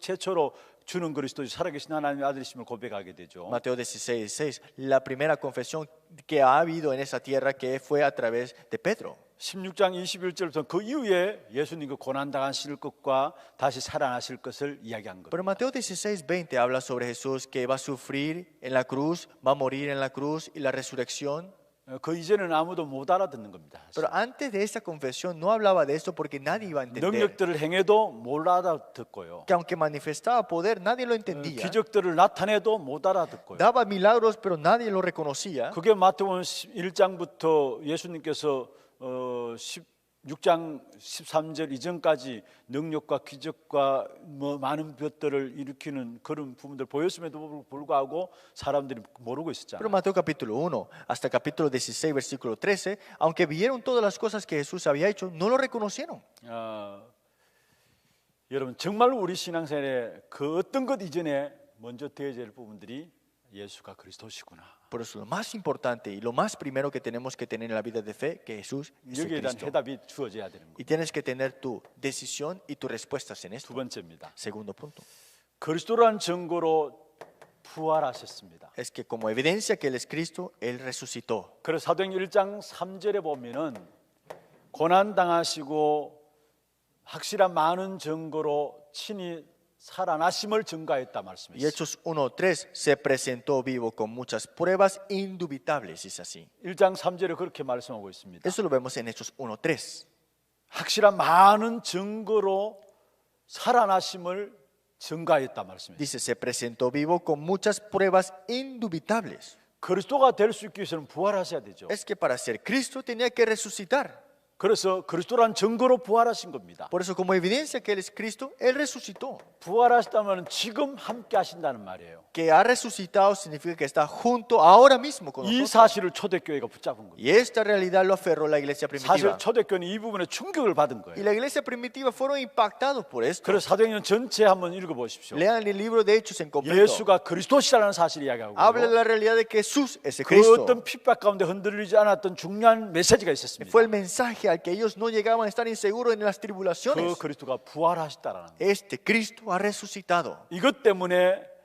최초로 주는 그리스도 살아계신 하나님의 아들이심을 고백하게 되죠. Mateo 16:6, la primera confesión que ha habido en esa tierra que fue a través de Pedro. 16장 21절부터 그 이후에 예수님 그 고난당하실 것과 다시 살아나실 것을 이야기한 겁니다. Pero Mateo 16:20 habla sobre Jesús que va a sufrir en la cruz, va a morir en la cruz y la resurrección. 그 이전에는 아무도 못 알아듣는 겁니다. Pero antes de esa confesión no hablaba de esto porque nadie iba a entender. 능력들을 행해도 못 알아듣고요. Que aunque manifestaba poder, nadie lo entendía. 기적들을 나타내도 못 알아듣고요. Daba milagros, pero nadie lo reconocía. 그게 마태복음 1장부터 예수님께서 16장 13절 이전까지 능력과 기적과 많은 것들을 일으키는 그런 부분들 보였음에도 불구하고 사람들이 모르고 Pero 있었잖아요. Mateo capítulo 1 hasta capítulo 16 versículo 13, aunque vieron todas las cosas que Jesús había hecho, no lo reconocieron. 여러분 정말 우리 신앙생활에 그 어떤 것 이전에 먼저 되어야 할 부분들이 예수가 그리스도시구나. Por eso lo más importante y lo más primero que tenemos que tener en la vida de fe, que Jesús es el 여기에 대한 Cristo. 해답이 주어져야 되는 거예요. Y tienes que tener tu decisión y tus respuestas en 두 esto. 번째입니다. Segundo punto, 그리스도란 증거로 부활하셨습니다. es que como evidencia que Él es Cristo, Él resucitó. 그래서 사도행전 1장 3절에 보면은 고난 당하시고 확실한 많은 증거로 친히 살아나심을 증가했다 Y 말씀했어요. Hechos 1:3 se presentó vivo con muchas pruebas indubitables, es así. 1장 3절에 그렇게 말씀하고 있습니다. Eso lo vemos en Hechos 1:3. 확실한 많은 증거로 살아나심을 증가했다 말씀했어요. Dice, se presentó vivo con muchas pruebas indubitables. 그리스도가 될 수 있기 위해서는 부활하셔야 되죠. Es que para ser Cristo tenía que resucitar. 그래서 그리스도란 증거로 부활하신 겁니다. Por eso, como evidencia que Él es Cristo, Él resucitó. 부활하셨다면 지금 함께 하신다는 말이에요. Que ha resucitado significa que está junto ahora mismo con 이 nosotros. 사실을 초대교회가 붙잡은 거예요. Y esta realidad lo aferró la iglesia 사실 primitiva. 초대교회는 이 부분에 충격을 받은 Y 거예요. la iglesia primitiva fueron impactados por esto. 그래서 사도행전 전체 한번 읽어보십시오. Lean el libro de Hechos en completo. 예수가 그리스도시라는 사실을 이야기하고 Habla de la realidad de que Jesús es el 그 Cristo. 어떤 핍박 가운데 흔들리지 않았던 중요한 메시지가 있었습니다. Fue el mensaje al que ellos no llegaban a estar inseguros en las 그 tribulaciones. 그리스도가 부활하셨다라는 거예요. Este Cristo ha resucitado. 이것 때문에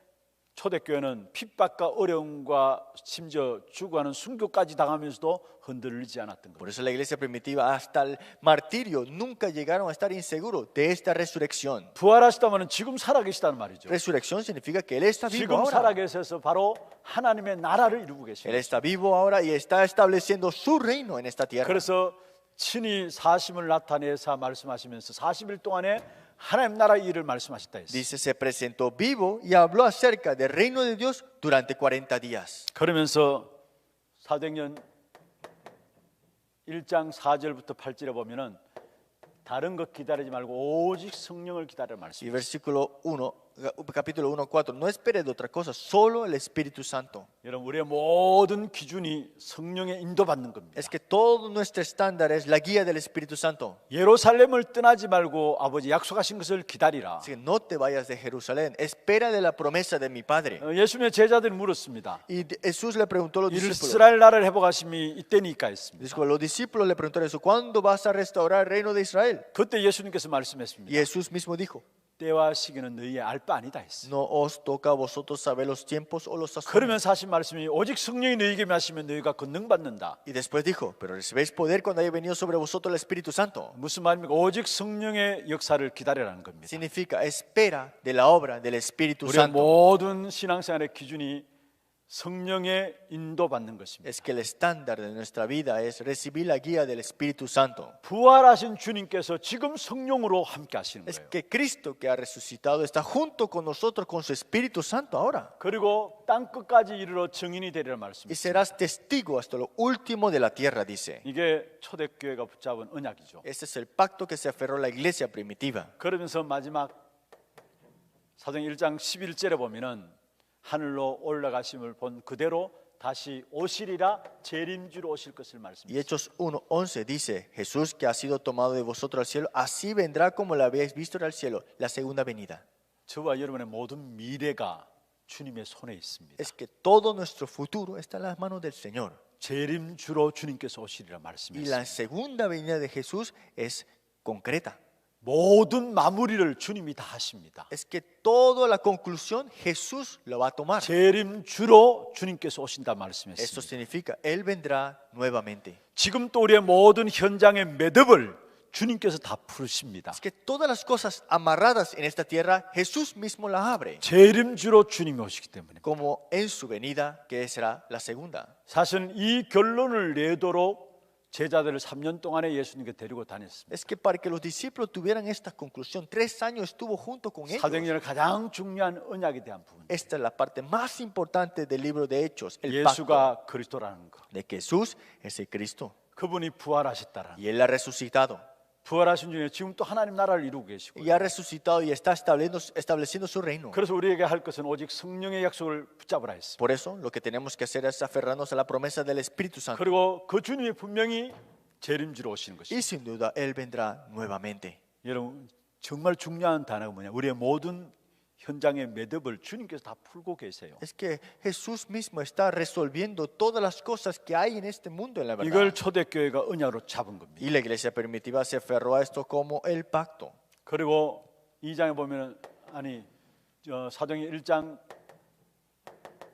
초대교회는 핍박과 어려움과 심지어 죽어가는 순교까지 당하면서도 흔들리지 않았던 Por 거예요. eso la iglesia primitiva hasta el martirio nunca llegaron a estar inseguros de esta resurrección. 부활하시다면 지금 살아계시다는 말이죠. Resurrección significa que Él está vivo 지금 ahora. 살아계셔서 바로 하나님의 나라를 이루고 Él 계십니다. está vivo ahora y está estableciendo su reino en esta tierra. 그래서 친히 사심을 나타내사 말씀하시면서 40일 동안에 하나님 나라 일을 말씀하셨다 했어요. Dice, se presentó vivo y habló acerca del reino de Dios durante 40 días. 그러면서 사도행전 1장 4절부터 8절에 보면은 다른 것 기다리지 말고 오직 성령을 기다려 Y 말씀이에요. versículo 1, capítulo 1, 4, no espere de otra cosa, solo el Espíritu Santo. 여러분 우리의 모든 기준이 성령의 인도받는 겁니다. Es que todo nuestro estándar es la guía del Espíritu Santo. 예루살렘을 떠나지 말고 아버지 약속하신 것을 기다리라. Así que no te vayas de Jerusalén, espera de la promesa de mi Padre. 예수님의 제자들이 물었습니다. Y Jesús le preguntó a los discípulos. 이스라엘 나라를 회복하심이 이때니까 했습니다. Dijo, los discípulos le preguntaron eso, ¿cuándo vas a restaurar el reino de Israel? 그때 예수님께서 Y 말씀했습니다. Jesús mismo dijo, 때와 시기는 너희의 알 바 아니다 했어. No os toca a vosotros saber los tiempos o los sazones. 그러면서 하신 말씀이 오직 성령이 너희에게 임하시면 너희가 권능 받는다. Y después dijo, pero recibéis poder cuando haya venido sobre vosotros el Espíritu Santo. 무슨 말입니까? 오직 성령의 역사를 기다리라는 겁니다. Significa espera de la obra del Espíritu 우리의 Santo. 모든 신앙생활의 기준이 성령의 인도받는 것입니다. Es que el estándar de nuestra vida es recibir la guía del Espíritu Santo. 부활하신 주님께서 지금 성령으로 함께 하시는 Es 거예요. que Cristo que ha resucitado está junto con nosotros con su Espíritu Santo ahora. 그리고 땅 끝까지 이르러 증인이 되리라 Y 말씀입니다. serás testigo hasta lo último de la tierra, dice. 이게 초대교회가 붙잡은 언약이죠. Ese es el pacto que se aferró la iglesia primitiva. 그러면서 마지막 사도행 1장 11절에 보면은 하늘로 올라가심을 본 그대로 다시 오시리라 재림주로 오실 것을 Y 말씀합니다. Hechos 1:11 dice, Jesús que ha sido tomado de vosotros al cielo, así vendrá como lo habéis visto al cielo, la segunda venida. 저와 여러분의 모든 미래가 주님의 손에 있습니다. Es que todo nuestro futuro está en las manos del Señor. 재림주로 주님께서 오시리라 Y 말씀했습니다. la segunda venida de Jesús es concreta. 모든 마무리를 주님이 다 하십니다. Es que toda la conclusión Jesús lo va a tomar. 재림주로 주님께서 오신다 Eso 말씀했습니다. significa, Él vendrá nuevamente. 지금 또 우리의 모든 현장의 매듭을 주님께서 다 풀으십니다. Es que todas las cosas amarradas en esta tierra, Jesús mismo las abre. 재림주로 주님이 오시기 때문에 Como en su venida, que será la segunda. 사실은 이 결론을 내도록 제자들을 3년 동안에 예수님께 데리고 다녔습니다. Es que para que los discípulos tuvieran esta conclusión, 3 años estuvo junto con ellos. 사도행전의 가장 중요한 언약에 대한 부분. Esta es la parte más importante del libro de Hechos, el pacto 예수가 그리스도라는 거. de que Jesús es el Cristo. 그분이 부활하셨다라는 거. Y Él ha resucitado. 부활하신 중에 지금 또 하나님 나라를 이루고 계시고. Y ha resucitado y está estableciendo su reino. 그래서 우리에게 할 것은 오직 성령의 약속을 붙잡으라 했습니다. Por eso, lo que tenemos que hacer es aferrarnos a la promesa del Espíritu Santo. 그리고 그 주님이 분명히 재림주로 오시는 것입니다. Y sin duda, Él vendrá nuevamente. 여러분 정말 중요한 단어가 뭐냐? 우리의 모든 현장의 매듭을 주님께서 다 풀고 계세요. Es que Jesús mismo está resolviendo todas las cosas que hay en este mundo, en la verdad. 이걸 초대교회가 언약으로 잡은 겁니다. Y la iglesia primitiva se aferró a esto como el pacto. 그리고 2장에 보면 사도행전 1장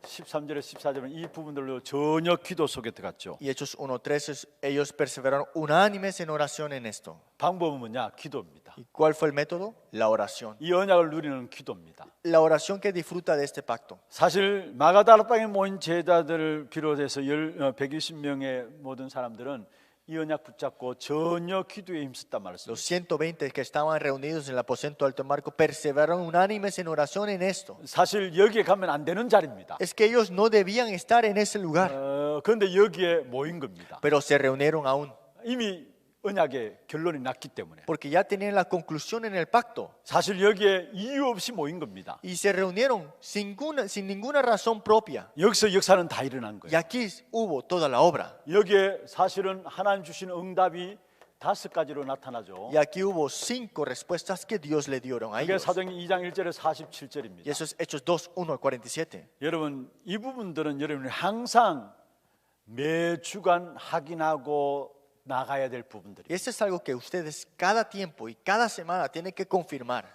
13절에 14절은 이 부분들로 전혀 기도 속에 들어갔죠. Y Hechos 1:13, ellos perseveraron unánimes en oración en esto. 방법은 뭐냐? 기도입니다. ¿Y cuál fue el método? La oración. 이 언약을 누리는 기도입니다. La oración que disfruta de este pacto. 사실 마가다락방에 모인 제자들을 비롯해서 120명의 모든 사람들은 이 언약 붙잡고 전혀 기도에 힘썼단 말씀입니다. Los 120 que estaban reunidos en el aposento alto de Marco perseveraron unánimes en oración en esto. 사실 여기에 가면 안 되는 자리입니다. Es que ellos no debían estar en ese lugar, 그런데 여기에 모인 겁니다. pero se reunieron aún. 이미 언약의 결론이 났기 때문에 Porque ya tenían la conclusión en el pacto. 사실 여기에 이유 없이 모인 겁니다. Y se reunieron sin ninguna razón propia. 여기서 역사는 다 일어난 Y 거예요. aquí hubo toda la obra. 여기에 사실은 하나님 주신 응답이 5가지로 나타나죠. Y aquí hubo 5 respuestas que Dios le dieron a 이게 ellos. 사도행전 2장 1절에 Y 47절입니다. eso es Hechos 2:1-47. 여러분 이 부분들은 여러분이 항상 매주간 확인하고 나가야 될 부분들이에요. Y eso es algo que ustedes cada tiempo y cada semana tienen que confirmar.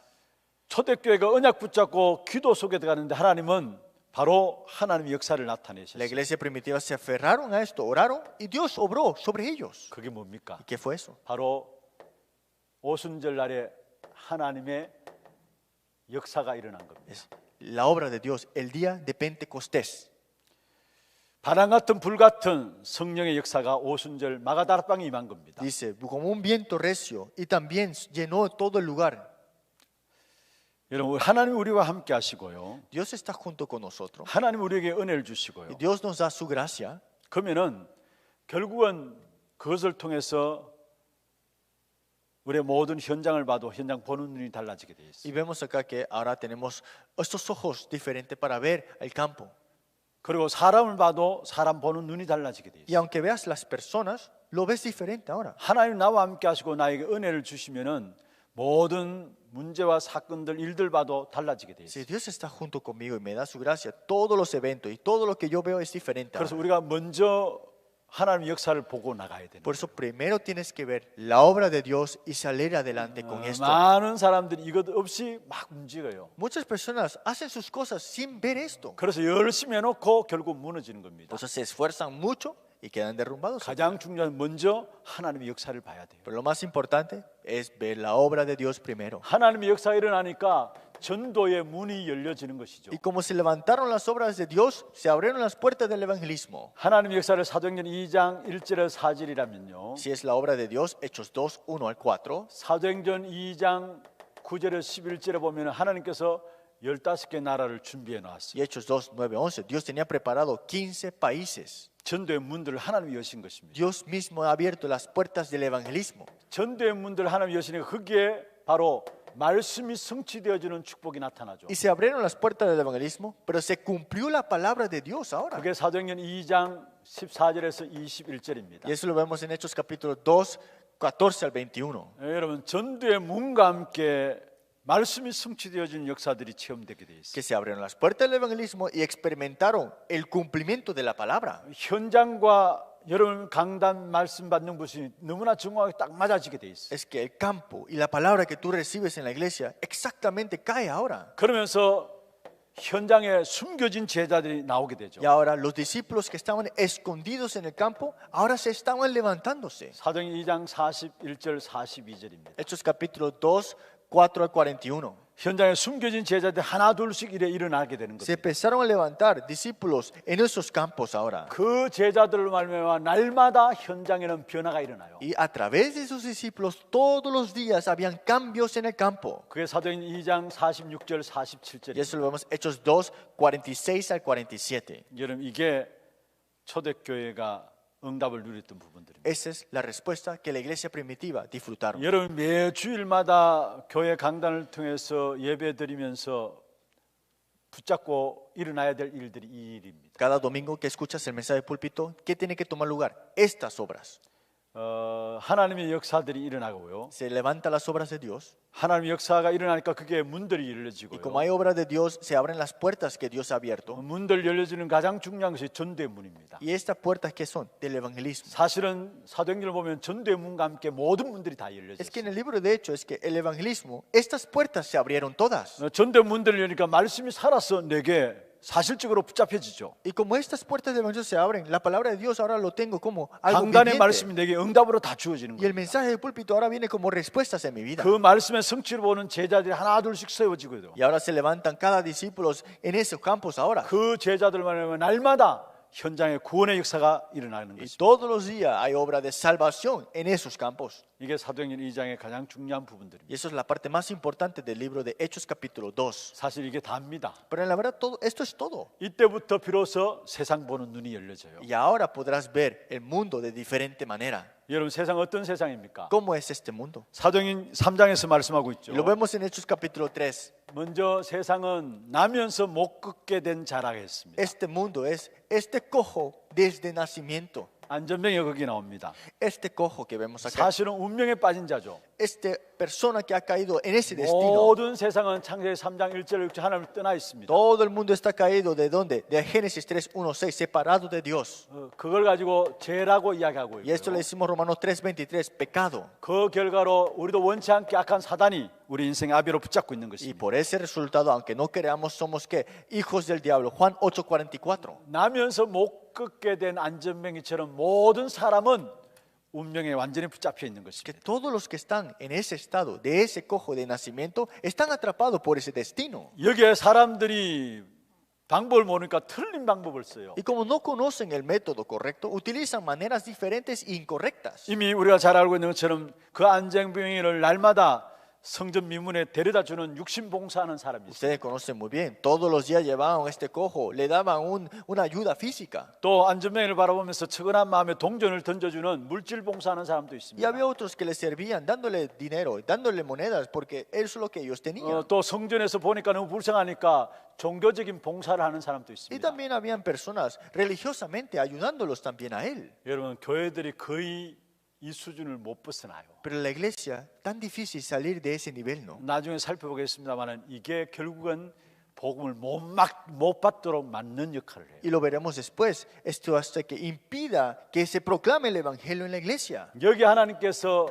초대교회가 언약 붙잡고 기도 속에 들어가는데 하나님은 바로 하나님의 역사를 La 나타내셨어요. iglesia primitiva se aferraron a esto, oraron y Dios obró sobre ellos. 그게 뭡니까? ¿Y qué fue eso? 바로 오순절 날에 하나님의 역사가 일어난 겁니다. Es la obra de Dios, el día de Pentecostés. 바람 같은 불 같은 성령의 역사가 오순절 마가다락방에 임한 겁니다. Dice, como un viento recio y también llenó todo el lugar. 여러분 하나님 우리와 함께 하시고요. Dios está junto con nosotros. 하나님 우리에게 은혜를 주시고요. Y Dios nos da su gracia. 그러면은 결국은 그것을 통해서 우리의 모든 현장을 봐도 현장 보는 눈이 달라지게 돼 Y 있어요. vemos acá que ahora tenemos estos ojos diferentes para ver el campo. 그리고 사람을 봐도 사람 보는 눈이 달라지게 돼 Y 있어요. aunque veas las personas, lo ves diferente ahora. 하나님 나와 함께 하시고 나에게 은혜를 주시면은 모든 문제와 사건들, 일들 봐도 달라지게 돼 Si 있어요. Dios está junto conmigo y me da su gracia, todos los eventos y todo lo que yo veo es diferente. 그래서 ahora. 우리가 먼저 하나님의 역사를 보고 나가야 되는 Por eso primero tienes que ver la obra de Dios y salir adelante con esto. 많은 사람들이 이것 없이 막 움직여요. Muchas personas hacen sus cosas sin ver esto. 그래서 열심히 해놓고 결국 무너지는 겁니다. Por eso se esfuerzan mucho y quedan derrumbados. 가장 중요한 먼저 하나님의 역사를 봐야 돼요. Pero lo más importante es ver la obra de Dios primero. 하나님의 역사가 일어나니까 전도의 문이 열려지는 것이죠. Y como se levantaron las obras de Dios, se abrieron las puertas del evangelismo. 하나님의 역사를 사도행전 2장 1절에서 4절이라면요. Si es la obra de Dios, Hechos 2, 1 al 4. 사도행전 2장 9절에서 11절에 보면 하나님께서 15개 나라를 준비해 놨어요. Y Hechos 2, 9, 11. Dios tenía preparado 15 países. 전도의 문들을 하나님이 여신 것입니다. Dios mismo ha abierto las puertas del evangelismo. 전도의 문들을 하나님이 여시니까 거기에 바로 말씀이 성취되어지는 축복이 나타나죠. Y se abrieron las puertas del evangelismo, pero se cumplió la palabra de Dios ahora. 그게 사도행전 2장 14절에서 21절입니다. Y eso lo vemos en Hechos capítulo 2, 14 al 21. 여러분 전도의 문과 함께 말씀이 성취되어지는 역사들이 체험되게 돼 있어요. Que se abrieron las puertas del evangelismo y experimentaron el cumplimiento de la palabra. 현장과 여러분 강단 말씀 받는 것이 너무나 정확하게 딱 맞아지게 돼 있어요. Es que el campo y la palabra que tú recibes en la iglesia exactamente cae ahora. 그러면서 현장에 숨겨진 제자들이 나오게 되죠. Y ahora los discípulos que estaban escondidos en el campo, ahora se estaban levantándose. 사도행전 2장 41절 42절입니다. Hechos capítulo 2, 4 al 41. 현장에 숨겨진 제자들이 하나 둘씩 이래 일어나게 되는 Se 거죠. empezaron a levantar discípulos en esos campos ahora. 그 제자들을 말미암아 날마다 현장에는 변화가 일어나요. Y a través de esos discípulos todos los días habían cambios en el campo. 그게 사도행전 2장 46절 Y 47절입니다. eso lo vemos Hechos 2, 46 al 47. 여러분 이게 초대교회가 응답을 누렸던 부분들입니다. Esa es la respuesta que la iglesia primitiva disfrutaron. 여러분 매 주일마다 교회 강단을 통해서 예배드리면서 붙잡고 일어나야 될 일들이 이 일입니다. Cada domingo que escuchas el mensaje de púlpito, ¿qué tiene que tomar lugar? Estas obras. 하나님의 역사들이 일어나고요. Se levantan las obras de Dios. 하나님의 역사가 일어나니까 그게 문들이 Y como 열려지고요. hay obras de Dios, se abren las puertas que Dios ha abierto. 문들 열려지는 가장 중요한 것이 전도의 문입니다. ¿Y estas puertas qué son? Del evangelismo. 사실은 사도행전을 보면 전도의 문과 함께 모든 문들이 다 Es que en 열려졌어요. el libro de Hechos es que el evangelismo, estas puertas se abrieron todas. 전도의 문들을 열니까 말씀이 살아서 내게 사실적으로 붙잡혀지죠. Y como estas puertas del evangelio se abren, la palabra de Dios ahora lo tengo como algo 강단의 viviente. 말씀이 내게 응답으로 다 주어지는 Y el 거예요. mensaje del púlpito ahora viene como respuestas en mi vida. 그 말씀의 성취를 보는 제자들이 하나 둘씩 세워지고요. Y ahora se levantan cada discípulo en esos campos ahora. 그 제자들만 하면 날마다 현장에 구원의 역사가 일어나는 Y 것입니다. todos los días hay obra de salvación en esos campos. 이게 사도행전 2장의 가장 중요한 부분들입니다. Y eso es la parte más importante del libro de Hechos capítulo 2. 사실 이게 다입니다. Pero en la verdad todo esto es todo. 이때부터 비로소 세상 보는 눈이 열려져요. Y ahora podrás ver el mundo de diferente manera. 여러분 세상 어떤 세상입니까? ¿Cómo es este mundo? 사도행전 3장에서 말씀하고 있죠. Y lo vemos en Hechos capítulo 3. 먼저 세상은 나면서 못 걷게 된 자라고 했습니다. Este mundo es este cojo desde nacimiento. 안전병이 거기 나옵니다. Este cojo que vemos acá. 사실은 운명에 빠진 자죠. Esta persona que ha caído en ese destino. 모든 세상은 창세기 3장 1절 6절 하나님을 떠나 있습니다. Todo el mundo está caído. ¿De dónde? De Génesis 3, 1, 6, separado de Dios. 그걸 가지고 죄라고 이야기하고 Y esto le 있고요. decimos Romanos 3, 23, pecado. 그 결과로 우리도 원치 않게 악한 사단이 우리 인생의 아비로 붙잡고 있는 Y 것입니다. por ese resultado, aunque no creamos, somos ¿qué? Hijos del diablo. Juan 8, 44. 나면서 못 걷게 된 안전병이처럼 모든 사람은 운명에 완전히 붙잡혀 있는 Que 것입니다. todos los que están en ese estado, de ese cojo de nacimiento, están atrapados por ese destino. 여기에 사람들이 방법을 모르니까 틀린 방법을 써요. Y como no conocen el método correcto, utilizan maneras diferentes e incorrectas. 이미 우리가 잘 알고 있는 것처럼 그 안전병이를 날마다 성전 미문에 데려다 주는 육신 봉사하는 사람이 있어요. Ustedes conocen muy bien, todos los días llevaban este cojo, le daban una ayuda física. 또 안전병이를 바라보면서 측은한 마음에 동전을 던져주는 물질 봉사하는 사람도 Y 있습니다. había otros que le servían dándole dinero, dándole monedas, porque eso es lo que ellos tenían. 또 성전에서 보니까 너무 불쌍하니까 종교적인 봉사를 하는 사람도 Y 있습니다. también habían personas religiosamente ayudándolos también a él. 여러분 교회들이 거의 이 수준을 못 벗어나요. Pero la iglesia, tan difícil salir de ese nivel, ¿no? 나중에 살펴보겠습니다만 이게 결국은 복음을 못 받도록 막는 역할을 해요. Y lo veremos después. Esto hace que impida que se proclame el evangelio en la iglesia. 여기 하나님께서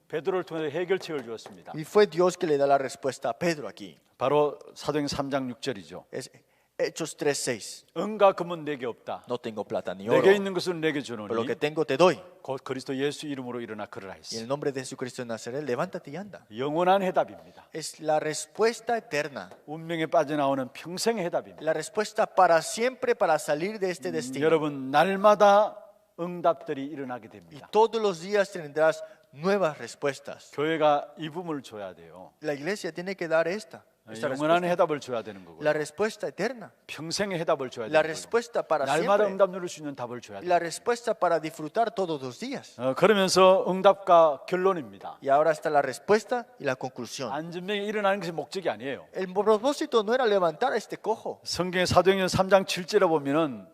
베드로를 통해서 해결책을 주었습니다. Y fue Dios que le da la respuesta a Pedro aquí. 바로 사도행 3장 6절이죠. Es Hechos 3:6. 은과 금은 내게 없다. No tengo plata ni oro, 내게 있는 것은 내게 pero lo 주노니 que tengo te doy. 곧 그리스도 예수 이름으로 일어나 걸으라 Y en 했어. el nombre de Jesucristo de Nazaret, levántate y anda. 영원한 해답입니다. Es la respuesta eterna. 운명에 빠져나오는 평생의 해답입니다. La respuesta para siempre para salir de este destino. 여러분 날마다 응답들이 일어나게 Y 됩니다. todos los días tendrás nuevas respuestas. 교회가 이 부분을 줘야 돼요. La iglesia tiene que dar esta 영원한 respuesta. 해답을 줘야 되는 거고요. La respuesta eterna. 평생의 해답을 줘야 La 되는 거고. respuesta para 날마다 siempre. 응답 누릴 수 있는 답을 줘야 Y 돼요. la respuesta para disfrutar todos los días. 그러면서 응답과 결론입니다. Y ahora está la respuesta y la conclusión. 안전병이 일어나는 것이 목적이 아니에요. El propósito no era levantar a este cojo. 성경의 사도행전 3장 7절에 보면은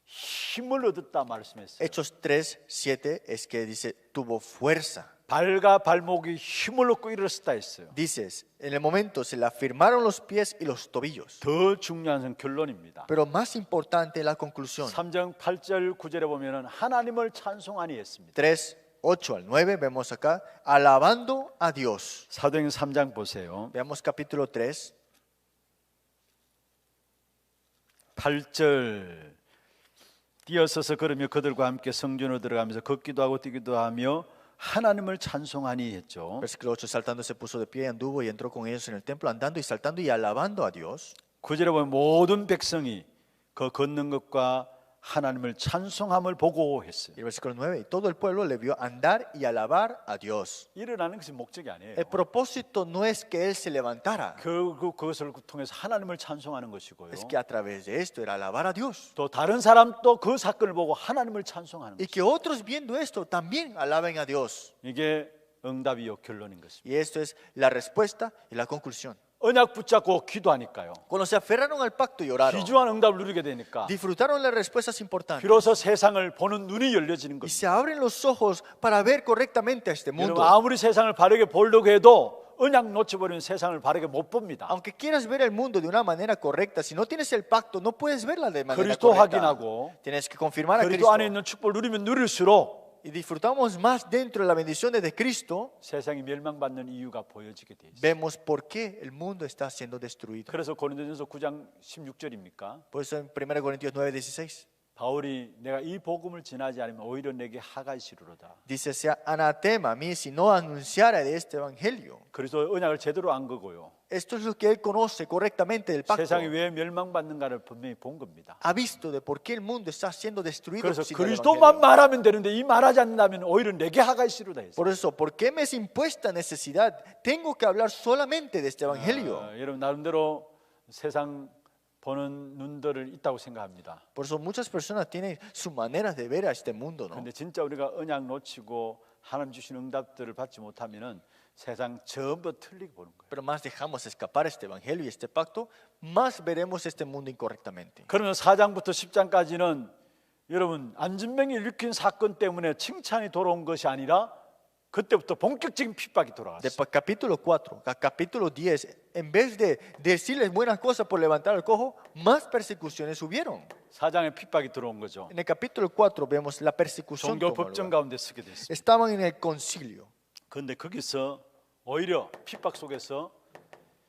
힘을 얻었다 말씀했어요. Hechos 3:7 es que dice tuvo fuerza. 발과 발목이 힘을 얻고 일어섰다 했어요. Dices, en el momento se le afirmaron los pies y los tobillos. 더 중요한 건 결론입니다. Pero más importante es la conclusión. 3장 8절 9절에 보면은 하나님을 찬송하니 했습니다. 3:8 al 9 vemos acá alabando a Dios. 사도행전 3장 보세요. Veamos capítulo 3. 8절 뛰어서서 걸으며 그들과 함께 성전으로 들어가면서 걷기도 하고 뛰기도 하며 하나님을 찬송하니 했죠. Versículo 8, saltando se puso de pie y anduvo y entró con ellos en el templo, andando y saltando y alabando a Dios. 9절에 보면 모든 백성이 그 걷는 것과 하나님을 찬송함을 보고 했어요. Y el versículo 9, y todo el pueblo le vio andar y alabar a Dios. 일어나는 것이 목적이 아니에요. El propósito no es que él se levantara, 그것을 통해서 하나님을 찬송하는 것이고요. es que a través de esto era alabar a Dios. 또 다른 사람도 그 사건을 보고 하나님을 찬송하는 Y 것이죠. que otros viendo esto también alaben a Dios. 이게 응답이요 결론인 것입니다. Y esto es la respuesta y la conclusión. 언약 붙잡고 기도하니까요. Cuando se aferraron al pacto y oraron, 귀중한 응답을 누리게 되니까 disfrutaron las respuestas importantes. 비로소 세상을 보는 눈이 열려지는 Y 겁니다. se abren los ojos para ver correctamente a este 여러분 mundo. 아무리 세상을 바르게 보려고 해도 언약 놓쳐버리면 세상을 바르게 못 봅니다. Aunque quieras ver el mundo de una manera correcta, si no tienes el pacto, no puedes verla de manera 그리스도 correcta. 확인하고 Tienes que confirmar a 그리스도 Cristo. 안에 있는 축복을 누리면 누릴수록 Y disfrutamos más dentro de las bendiciones de Cristo, 세상이 멸망받는 이유가 보여지게 돼 있어요. vemos por qué el mundo está siendo destruido. 그래서 고린도전서 9장 16절입니까? Por eso en 1 Corintios 9:16 바울이 내가 이 복음을 전하지 않으면 오히려 내게 하가 시르로다. dice, sea anatema a mí si no anunciara de este evangelio. 그리스도 언약을 제대로 안 거고요. Esto es lo que él conoce correctamente del pacto. 세상이 왜 멸망받는가를 분명히 본 겁니다. Ha visto de por qué el mundo está siendo destruido. 그래서 sin el 그리스도만 evangelio. 말하면 되는데 이 말하지 않는다면 오히려 내게 하가 시르다 했어요. Por eso, ¿por qué me es impuesta necesidad? Tengo que hablar solamente de este evangelio. 여러분 나름대로 세상 보는 눈들을 있다고 생각합니다. Por eso muchas personas tienen su manera de ver a este mundo, ¿no? 근데 진짜 우리가 언약 놓치고 하나님 주신 응답들을 받지 못하면은 세상 전부 틀리게 보는 거예요. Pero más dejamos escapar este evangelio y este pacto, más veremos este mundo incorrectamente. 그러면 4장부터 10장까지는 여러분 안진병이 일으킨 사건 때문에 칭찬이 돌아온 것이 아니라 그때부터 본격적인 핍박이 De 돌아왔어요. capítulo 4 a capítulo 10, en vez de decirles buenas cosas por levantar al cojo, más persecuciones hubieron. 4장에 핍박이 들어온 거죠. En el capítulo 4 vemos la persecución. 종교 toma 법정 lugar. 가운데 서게 됐습니다. Estaban en el concilio. 그런데 거기서 오히려 핍박 속에서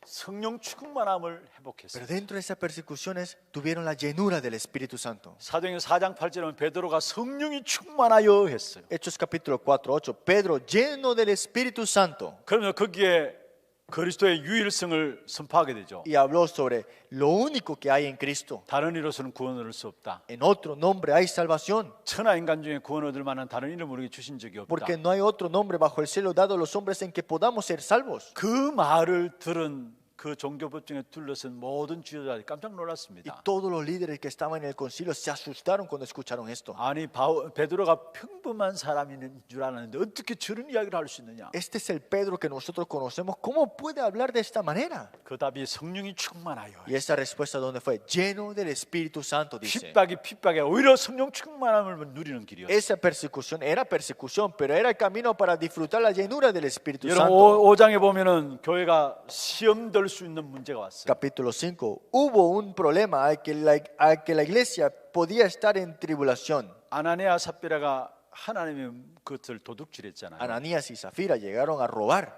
성령 충만함을 회복했어요. Pero dentro de esas persecuciones tuvieron la llenura del Espíritu Santo. 사도행전 4장 8절에 보면 베드로가 성령이 충만하여 했어요. Hechos capítulo 4:8. Pedro, lleno del Espíritu Santo, 그러면 거기에 그리스도의 유일성을 선포하게 되죠. y habló sobre lo único que hay en Cristo. 다른 이로서는 구원을 얻을 수 없다. En otro nombre hay salvación, 천하 인간 중에 구원을 얻을 만한 다른 이름을 우리에게 주신 적이 없다. porque no hay otro nombre bajo el cielo dado a los hombres en que podamos ser salvos. 그 말을 들은 그 종교 법정에 둘러선 모든 지도자들이 깜짝 Y 놀랐습니다. todos los líderes que estaban en el concilio se asustaron cuando escucharon esto. 아니 베드로가 평범한 사람인 줄 알았는데 어떻게 저런 이야기를 할 수 있느냐? Este es el Pedro que nosotros conocemos. ¿Cómo puede hablar de esta manera? 그 답이 성령이 충만하여. Y esa respuesta, ¿dónde fue? Lleno del Espíritu Santo, dice. 핍박에 오히려 성령 충만함을 누리는 길이었어요. Esa persecución era persecución, pero era el camino para disfrutar la llenura del Espíritu 여러분 Santo. 5장에 보면은 교회가 시험 들 수 있는 문제가 왔어요. Capítulo 5. Hubo un problema al que la iglesia podía estar en tribulación. 아나니아 삽비라가 하나님의 그것을 도둑질했잖아요. Ananías y Zafira llegaron a robar.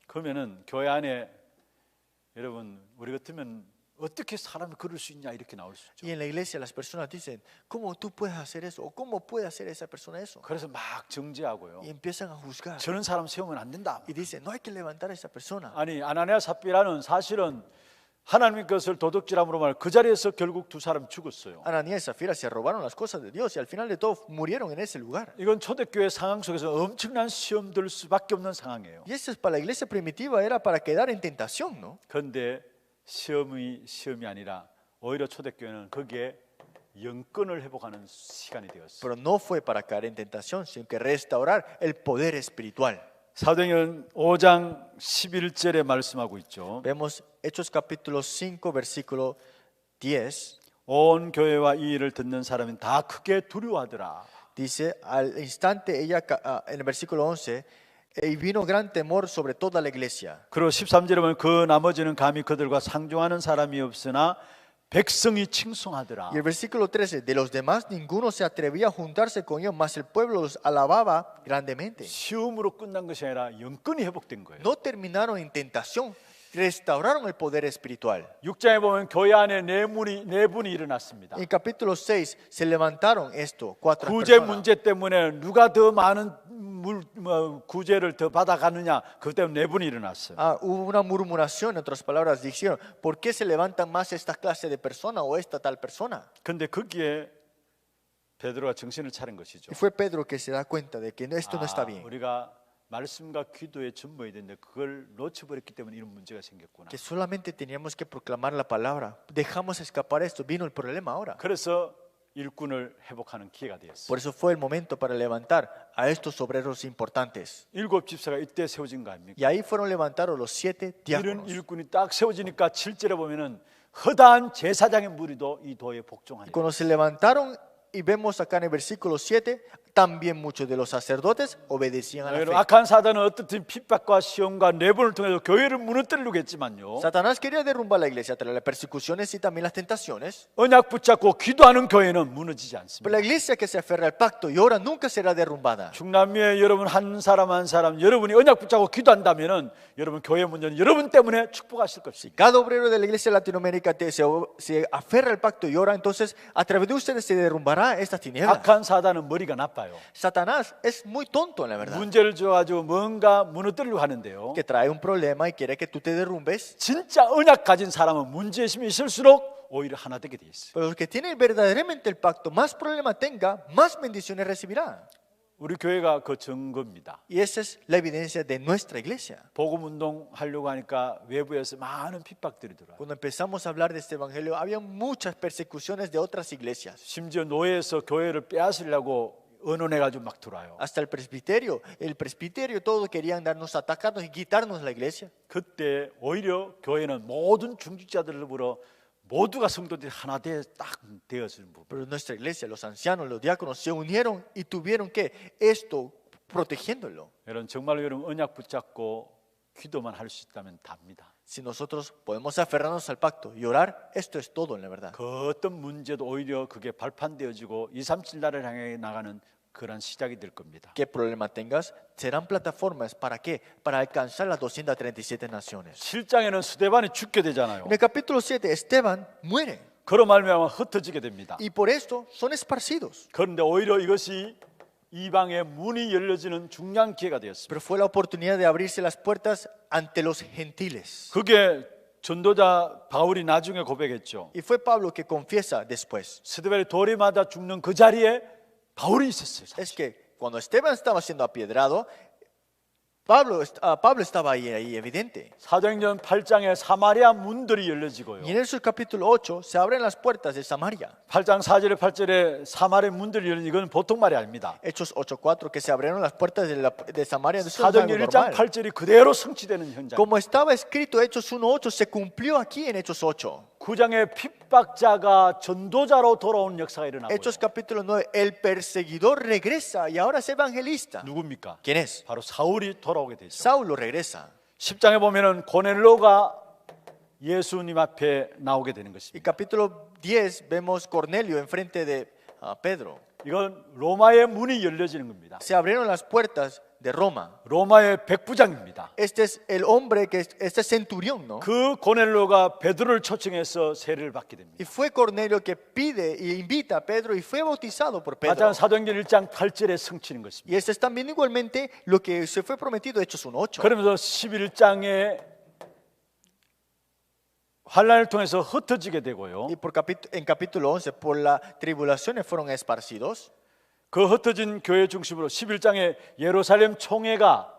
그러면은 교회 안에 여러분 우리 같으면 어떻게 사람이 그럴 수 있냐 이렇게 나올 수 있죠. Y en la iglesia las personas dicen, ¿cómo tú puedes hacer eso? ¿O cómo puede hacer esa persona eso? 그래서 막 정죄하고요. Y empiezan a juzgar. 저런 사람 세우면 안 된다. Y dicen, no hay que levantar a esa persona. 아니 아나니아 삽비라는 사실은 하나님의 것을 도둑질함으로 말 그 자리에서 결국 두 사람 죽었어요. Ananías y Zafira se robaron las cosas de Dios y al final de todo murieron en ese lugar. 이건 초대교회 상황 속에서 엄청난 시험 들 수밖에 없는 상황이에요. Y eso es para la iglesia primitiva, era para quedar en tentación, ¿no? 그런데 시험이 아니라 오히려 초대교회는 거기에 영권을 회복하는 시간이 되었어요. Pero no fue para caer en tentación, sino que restaurar el poder espiritual. 사도행전 5장 11절에 말씀하고 있죠. Vemos Hechos capítulo 5, versículo 10. 온 교회와 이 일을 듣는 사람은 다 크게 두려워하더라. Dice, al instante ella, en el versículo 11, y vino gran temor sobre toda la iglesia. 그리고 13절에 보면 그 나머지는 감히 그들과 상종하는 사람이 없으나 백성이 칭송하더라. Y el versículo 13, de los demás ninguno se atrevía a juntarse con ellos, mas el pueblo los alababa grandemente. 시험으로 끝난 것이 아니라 영권이 회복된 거예요. No terminaron en tentación, restauraron el poder espiritual. 6장에 보면 교회 안에 네 분이 일어났습니다. En capítulo 6 se levantaron esto, cuatro 구제 personas. 문제 때문에 누가 더 많은 구제를 더 받아가느냐 그 때문에 네 분이 일어났어요. Hubo una murmuración, en otras palabras, dijeron, ¿por qué se levantan más esta clase de persona o esta tal persona? 그런데 거기에 베드로가 정신을 차린 것이죠. Y fue Pedro que se da cuenta de que esto no está bien. 우리가 말씀과 기도에 전무해야 되는데 그걸 놓쳐버렸기 때문에 이런 문제가 생겼구나. Que solamente teníamos que proclamar la palabra. Dejamos escapar esto, vino el problema ahora. 그래서 일꾼을 회복하는 기회가 되었어요. Por eso fue el momento para levantar a estos obreros importantes. 7 집사가 이때 세워진 거 아닙니까? Y ahí fueron levantados los 7 이런 diáconos. 일꾼이 딱 세워지니까 7절에 보면은 허다한 제사장의 무리도 이 도에 Y 복종하니. cuando se levantaron, y vemos acá en el versículo 7, también muchos de los sacerdotes obedecían a la 여러분 fe. 악한 사단은 어떻든 핍박과 시험과 내분을 통해서 교회를 무너뜨리려고 했지만요. Satanás quería derrumbar la iglesia tras las persecuciones y también las tentaciones. 언약 붙잡고 기도하는 교회는 무너지지 Pero 않습니다. la iglesia que se aferra al pacto y ora nunca será derrumbada. 중남미에 여러분 한 사람 여러분이 언약 붙잡고 기도한다면은 여러분 교회 문제는 여러분 때문에 축복하실 것입니다. Cada obrero de la iglesia de Latinoamérica se aferra al pacto y ora, entonces a través de ustedes se derrumbará estas tinieblas. 악한 사단은 머리가 나빠요. Satanás es muy tonto, en la verdad, 문제를 줘가지고 뭔가 무너뜨리려고 하는데요. que trae un problema y quiere que tú te derrumbes. 진짜 언약 가진 사람은 문제심이 있을수록 오히려 하나 되게 돼 있어요. Pero el que tiene verdaderamente el pacto, más problema tenga, más bendiciones recibirá. 우리 교회가 그 증거입니다. Y esa es la evidencia de nuestra iglesia. 복음 운동 하려고 하니까 외부에서 많은 핍박들이 들어와요. Cuando empezamos a hablar de este evangelio, había muchas persecuciones de otras iglesias. 심지어 노예에서 교회를 빼앗으려고 언론해가지고 막 들어와요. Hasta el presbiterio, todos querían darnos, atacarnos y quitarnos la iglesia. 그때 오히려 교회는 모든 중직자들로 모두가 성도들이 하나 딱 되었을 부분. Pero nuestra iglesia, los ancianos, los diáconos se unieron y tuvieron que esto protegiéndolo. 여러분 정말로 여러분 언약 붙잡고 기도만 할 수 있다면 답니다. Si nosotros podemos aferrarnos al pacto y orar, esto es todo en la verdad. 그 어떤 문제도 오히려 그게 발판되어지고 2, 3, 7날을 향해 나가는 그런 시작이 될 겁니다. ¿Qué problema tengas? Serán plataformas. ¿Para qué? Para alcanzar las 237 naciones. 7장에는 스데반이 죽게 되잖아요. En el capítulo 7, Esteban muere. 그로 말미암아 흩어지게 됩니다. Y por esto son esparcidos. 그런데 오히려 이것이 이방의 문이 열려지는 중요한 기회가 되었습니다. Pero fue la oportunidad de abrirse las puertas ante los gentiles. 그게 전도자 바울이 나중에 고백했죠. Y fue Pablo que confiesa después. 스데반이 돌이 맞아 죽는 그 자리에 바울이 있었어요. Es que cuando Esteban estaba siendo apiedrado, Pablo estaba ahí evidente. 사도행전 8장에 사마리아 문들이 열려지고요. Y en Hechos capítulo 8 se abren las puertas de Samaria. 8장 4절에 8절에 사마리아 문들이 열린 이건 보통 말이 아닙니다. Hechos 8:4 que se abrieron las puertas de Samaria. Eso es 사도행전 algo 1장 normal. 8절이 그대로 성취되는 현장. Como estaba escrito Hechos 1:8 se cumplió aquí en Hechos 8. 9장의 핍박자가 전도자로 돌아온 역사가 일어나고요. Hechos capítulo 9, el perseguidor regresa y ahora es evangelista. 누굽니까? ¿Quién es? 바로 사울이 돌아오게 되죠. Saulo regresa. 10장에 보면은 고넬로가 예수님 앞에 나오게 되는 Y 것입니다. capítulo 10 vemos Cornelio enfrente de Pedro. 이건 로마의 문이 열려지는 겁니다. Se abrieron las puertas de Roma. 로마의 백부장입니다. Este es el hombre este centurión, ¿no? 그 고넬로가 베드로를 초청해서 세례를 받게 됩니다. Y fue Cornelio que pide y invita a Pedro y fue bautizado por Pedro. 마찬 사도행전 1장 8절에 성취는 것입니다. Y esto es también igualmente lo que se fue prometido, Hechos 1:8. 그러면서 11장에 환란을 통해서 흩어지게 되고요. Y en capítulo 11, por las tribulaciones fueron esparcidos. 그 흩어진 교회 중심으로 11장에 예루살렘 총회가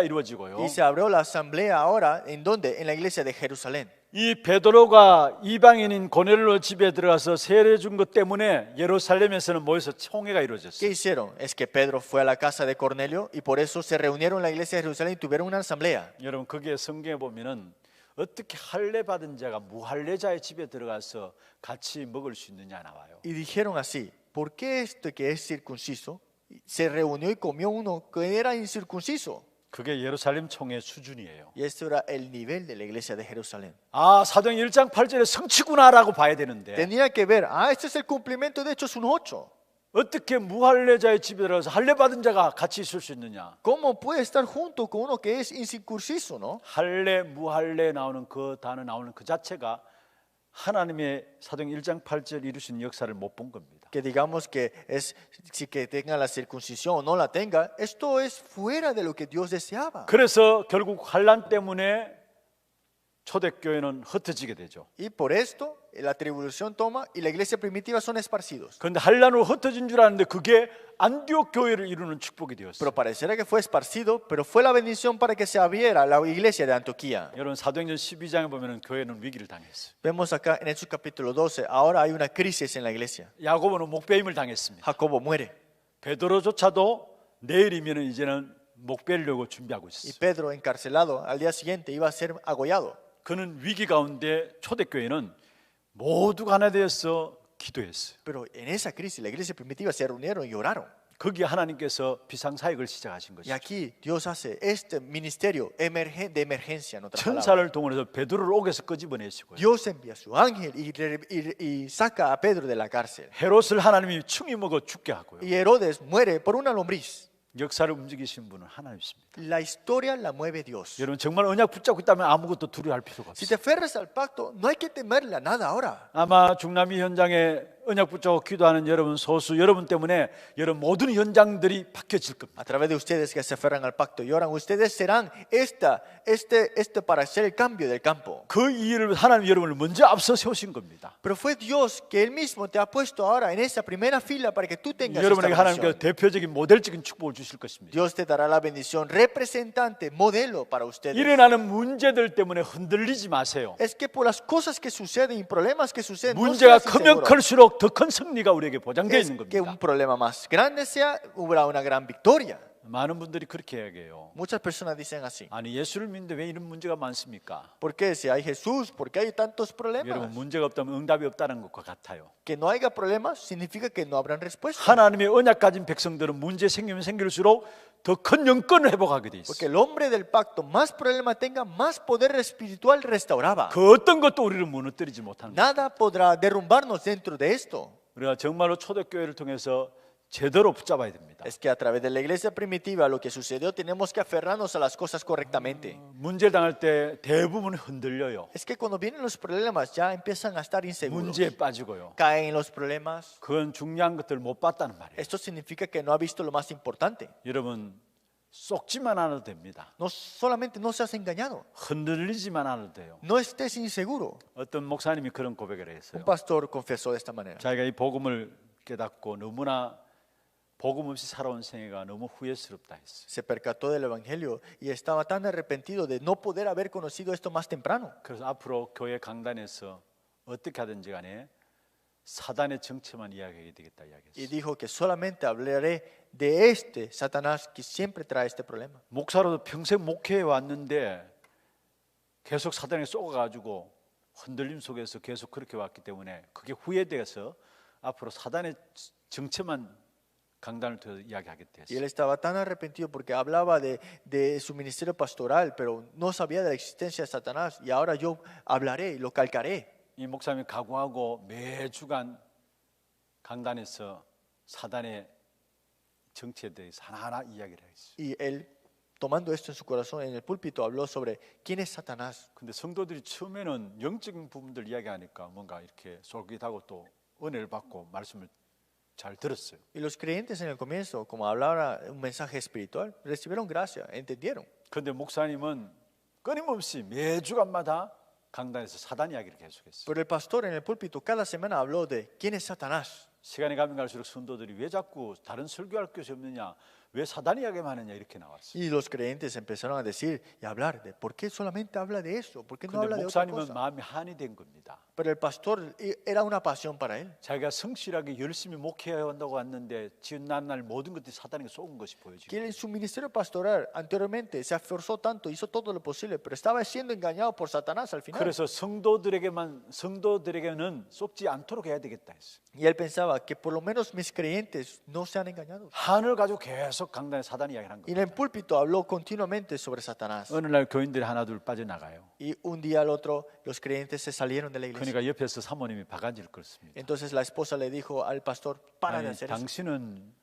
이루어지고요. Y se abrió la asamblea ahora, ¿en dónde? En la iglesia de Jerusalén. 이 베드로가 이방인인 고넬로 집에 들어가서 세례 준 것 때문에 예루살렘에서는 모여서 총회가 ¿Qué 이루어졌어요. hicieron? Es que Pedro fue a la casa de Cornelio y por eso se reunieron en la iglesia de Jerusalén y tuvieron una asamblea. 여러분 거기에 성경에 보면은 어떻게 할례 받은 자가 무할례자의 집에 들어가서 같이 먹을 수 있느냐 나와요. Y dijeron así, ¿por qué este que es circunciso se reunió y comió uno que era incircunciso? 그게 예루살렘 총회 수준이에요. Y esto era el nivel de la iglesia de Jerusalén. 아, 사도행 1장 8절에 성취구나라고 봐야 되는데 Tenía que ver, este es el cumplimiento de Hechos 1:8. 어떻게 무할례자의 집에 들어가서 할례 받은 자가 같이 있을 수 있느냐? ¿Cómo puede estar junto con uno que es incircunciso, no? 할례, 무할례 나오는 그 단어 나오는 그 자체가 하나님의 사도행 1장 8절 이루신 역사를 못 본 겁니다. Que digamos que es si que tenga la circuncisión o no la tenga, esto es fuera de lo que Dios deseaba. 그래서 결국 환란 때문에 초대교회는 흩어지게 되죠. Y por esto la tribulación toma y la iglesia primitiva son esparcidos. 그런데 환란으로 흩어진 줄 알았는데 그게 안디옥 교회를 이루는 축복이 되었어요. Pero pareciera que fue esparcido, pero fue la bendición para que se abriera la iglesia de Antioquía. 여러분 사도행전 12장에 보면은 교회는 위기를 당했어요. Vemos acá en Hechos capítulo 12, ahora hay una crisis en la iglesia. 야고보는 목배임을 당했습니다. Jacobo muere 베드로조차도 내일이면은 이제는 목배려고 준비하고 y 있었어요. Pedro encarcelado al día siguiente iba a ser agollado. 그는 위기 가운데 초대교회는 모두가 하나 되어서 기도했어요. Pero en esa crisis la iglesia primitiva se reunieron y oraron. 거기에 하나님께서 비상사역을 시작하신 Y 것이죠. aquí Dios hace este ministerio de emergencia, en otras palabras. 천사를 동원해서 베드로를 옥에서 끄집어내시고요. Dios envía a su ángel y saca a Pedro de la cárcel. 헤롯을 하나님이 충이 먹어 죽게 하고요. Y Herodes muere por una lombriz. 역사를 움직이신 분은 하나님이십니다. La historia la mueve Dios. 여러분 정말 언약 붙잡고 있다면 아무것도 두려워할 필요가 Si te 없어요. aferras al pacto, no hay que temerle a nada ahora. 아마 중남미 현장에 언약 붙잡고 기도하는 여러분 소수 여러분 때문에 여러분 모든 현장들이 바뀌어질 겁니다. A través de ustedes que se aferran al pacto y oran, ustedes serán para hacer el cambio del campo. 그 일을 하나님 여러분을 먼저 앞서 세우신 겁니다. Pero fue Dios que Él mismo te ha puesto ahora en esa primera fila para que tú tengas esta 여러분에게 하나님께서 bendición. 대표적인 모델적인 축복을 주실 것입니다. Dios te dará la bendición representante, modelo para ustedes. 일어나는 문제들 때문에 흔들리지 마세요. Es que por las cosas que suceden y problemas que suceden, no 문제가 seas 크면 inseguro. 클수록 더 큰 승리가 우리에게 보장되어 Es 있는 que 겁니다. un problema más grande sea, habrá una gran victoria. 많은 분들이 그렇게 얘기해요. Muchas personas dicen así. 아니 예수를 믿는데 왜 이런 문제가 많습니까? ¿Por qué? Si hay Jesús, ¿por qué hay tantos 여러분 problemas? 문제가 없다면 응답이 없다는 것과 같아요. Que no haya problemas significa que no habrán respuesta. 하나님의 언약 가진 백성들은 문제 생기면 생길수록 더 큰 영권을 회복하게 돼 Porque 있어요. el hombre del pacto más problema tenga, más poder espiritual restauraba. 그 어떤 것도 우리를 무너뜨리지 못하는 거예요. Nada podrá derrumbarnos dentro de esto. 우리가 정말로 초대교회를 통해서 제대로 붙잡아야 됩니다. Es que a través de la iglesia primitiva lo que sucedió tenemos que aferrarnos a las cosas correctamente. 문제를 당할 때 대부분 흔들려요. Es que cuando vienen los problemas ya empiezan a estar inseguros. 문제에 빠지고요. Caen en los problemas. 그건 중요한 것들을 못 봤다는 말이에요. Esto significa que no ha visto lo más importante. 여러분 쏙지만 않아도 됩니다. No solamente no seas engañado, 흔들리지만 않아도 돼요. no estés inseguro. 어떤 목사님이 그런 고백을 Un 했어요. pastor confesó de esta manera. 자기가 이 복음을 깨닫고 너무나 복음 없이 살아온 생애가 너무 후회스럽다 했어요. Se percató del evangelio y estaba tan arrepentido de no poder haber conocido esto más temprano. 그래서 앞으로 교회 강단에서 어떻게 하든지 간에 사단의 정체만 이야기하게 되겠다 Y 이야기했어요. dijo que solamente hablaré de este Satanás que siempre trae este problema. 목사로도 평생 목회해 왔는데 계속 사단에 쏘가가지고 흔들림 속에서 계속 그렇게 왔기 때문에 그게 후회돼서 앞으로 사단의 정체만 강단을 통해서 이야기하게 Y él 됐어요. estaba tan arrepentido porque hablaba de su ministerio pastoral, pero no sabía de la existencia de Satanás. Y ahora yo hablaré y lo calcaré. 이 목사님이 각오하고 매주간 강단에서 사단의 정체에 대해서 하나하나 이야기를 했어요. Y él, tomando esto en su corazón, en el púlpito habló sobre quién es Satanás. 근데 성도들이 처음에는 영적인 부분들 이야기하니까 뭔가 이렇게 솔깃하고 또 은혜를 받고 말씀을 잘 들었어요. Y los creyentes en el comienzo, como hablaba un mensaje espiritual, recibieron gracia, entendieron. 그런데 목사님은 끊임없이 매주간마다 강단에서 사단 이야기를 계속했어요. Pero el pastor en el púlpito cada semana habló de quién es Satanás. 시간이 가면 갈수록 성도들이 왜 자꾸 다른 설교할 것이 없느냐, 왜 사단 이야기만 하느냐 이렇게 나왔어요. Y los creyentes empezaron a decir y a hablar de por qué solamente habla de eso, por qué no 근데 habla de otra 목사님은 cosa. 마음이 한이 된 겁니다. Pero el pastor era una pasión para él. 자기가 성실하게 열심히 목회해야 한다고 왔는데 지난 날 모든 것들이 사단에게 속은 것이 Que 보여지고 él en su ministerio pastoral anteriormente se esforzó tanto, hizo todo lo posible, pero estaba siendo engañado por Satanás al final. 그래서 성도들에게는 속지 않도록 해야 되겠다 했어요. Y él pensaba que por lo menos mis creyentes no sean engañados. 한을 가지고 계속 강단에 사단 이야기를 한 Y en 거예요. el púlpito habló continuamente sobre Satanás. 어느 날 교인들이 하나둘 빠져나가요. Y un día al otro los creyentes se salieron de la iglesia. 그러니까 옆에서 사모님이 바가지를 껐습니다. Entonces la esposa le dijo al pastor, para de 아니, hacer eso. 당신은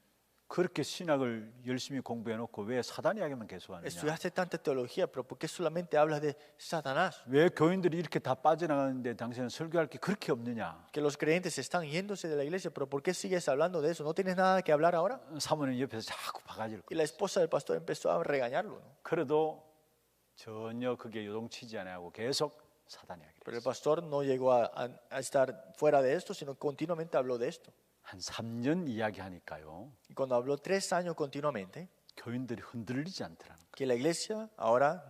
그렇게 신학을 열심히 공부해놓고 왜 사단 이야기만 계속하느냐? Estudiaste tanta teología, pero ¿por qué solamente hablas de Satanás? 왜 교인들이 이렇게 다 빠져나가는데 당신은 설교할 게 그렇게 없느냐? Que los creyentes están yéndose de la iglesia, pero ¿por qué sigues hablando de eso? ¿No tienes nada que hablar ahora? 사모님 옆에서 자꾸 바가지를 Y la 껐어요. esposa del pastor empezó a regañarlo, ¿no? 그래도 전혀 그게 요동치지 않고 계속 사단 이야기를 Pero el 했어요. pastor no llegó a estar fuera de esto, sino continuamente habló de esto. 한 3년 이야기하니까요. Y cuando habló 3 años continuamente, 교인들이 흔들리지 않더라는 거예요. que la iglesia ahora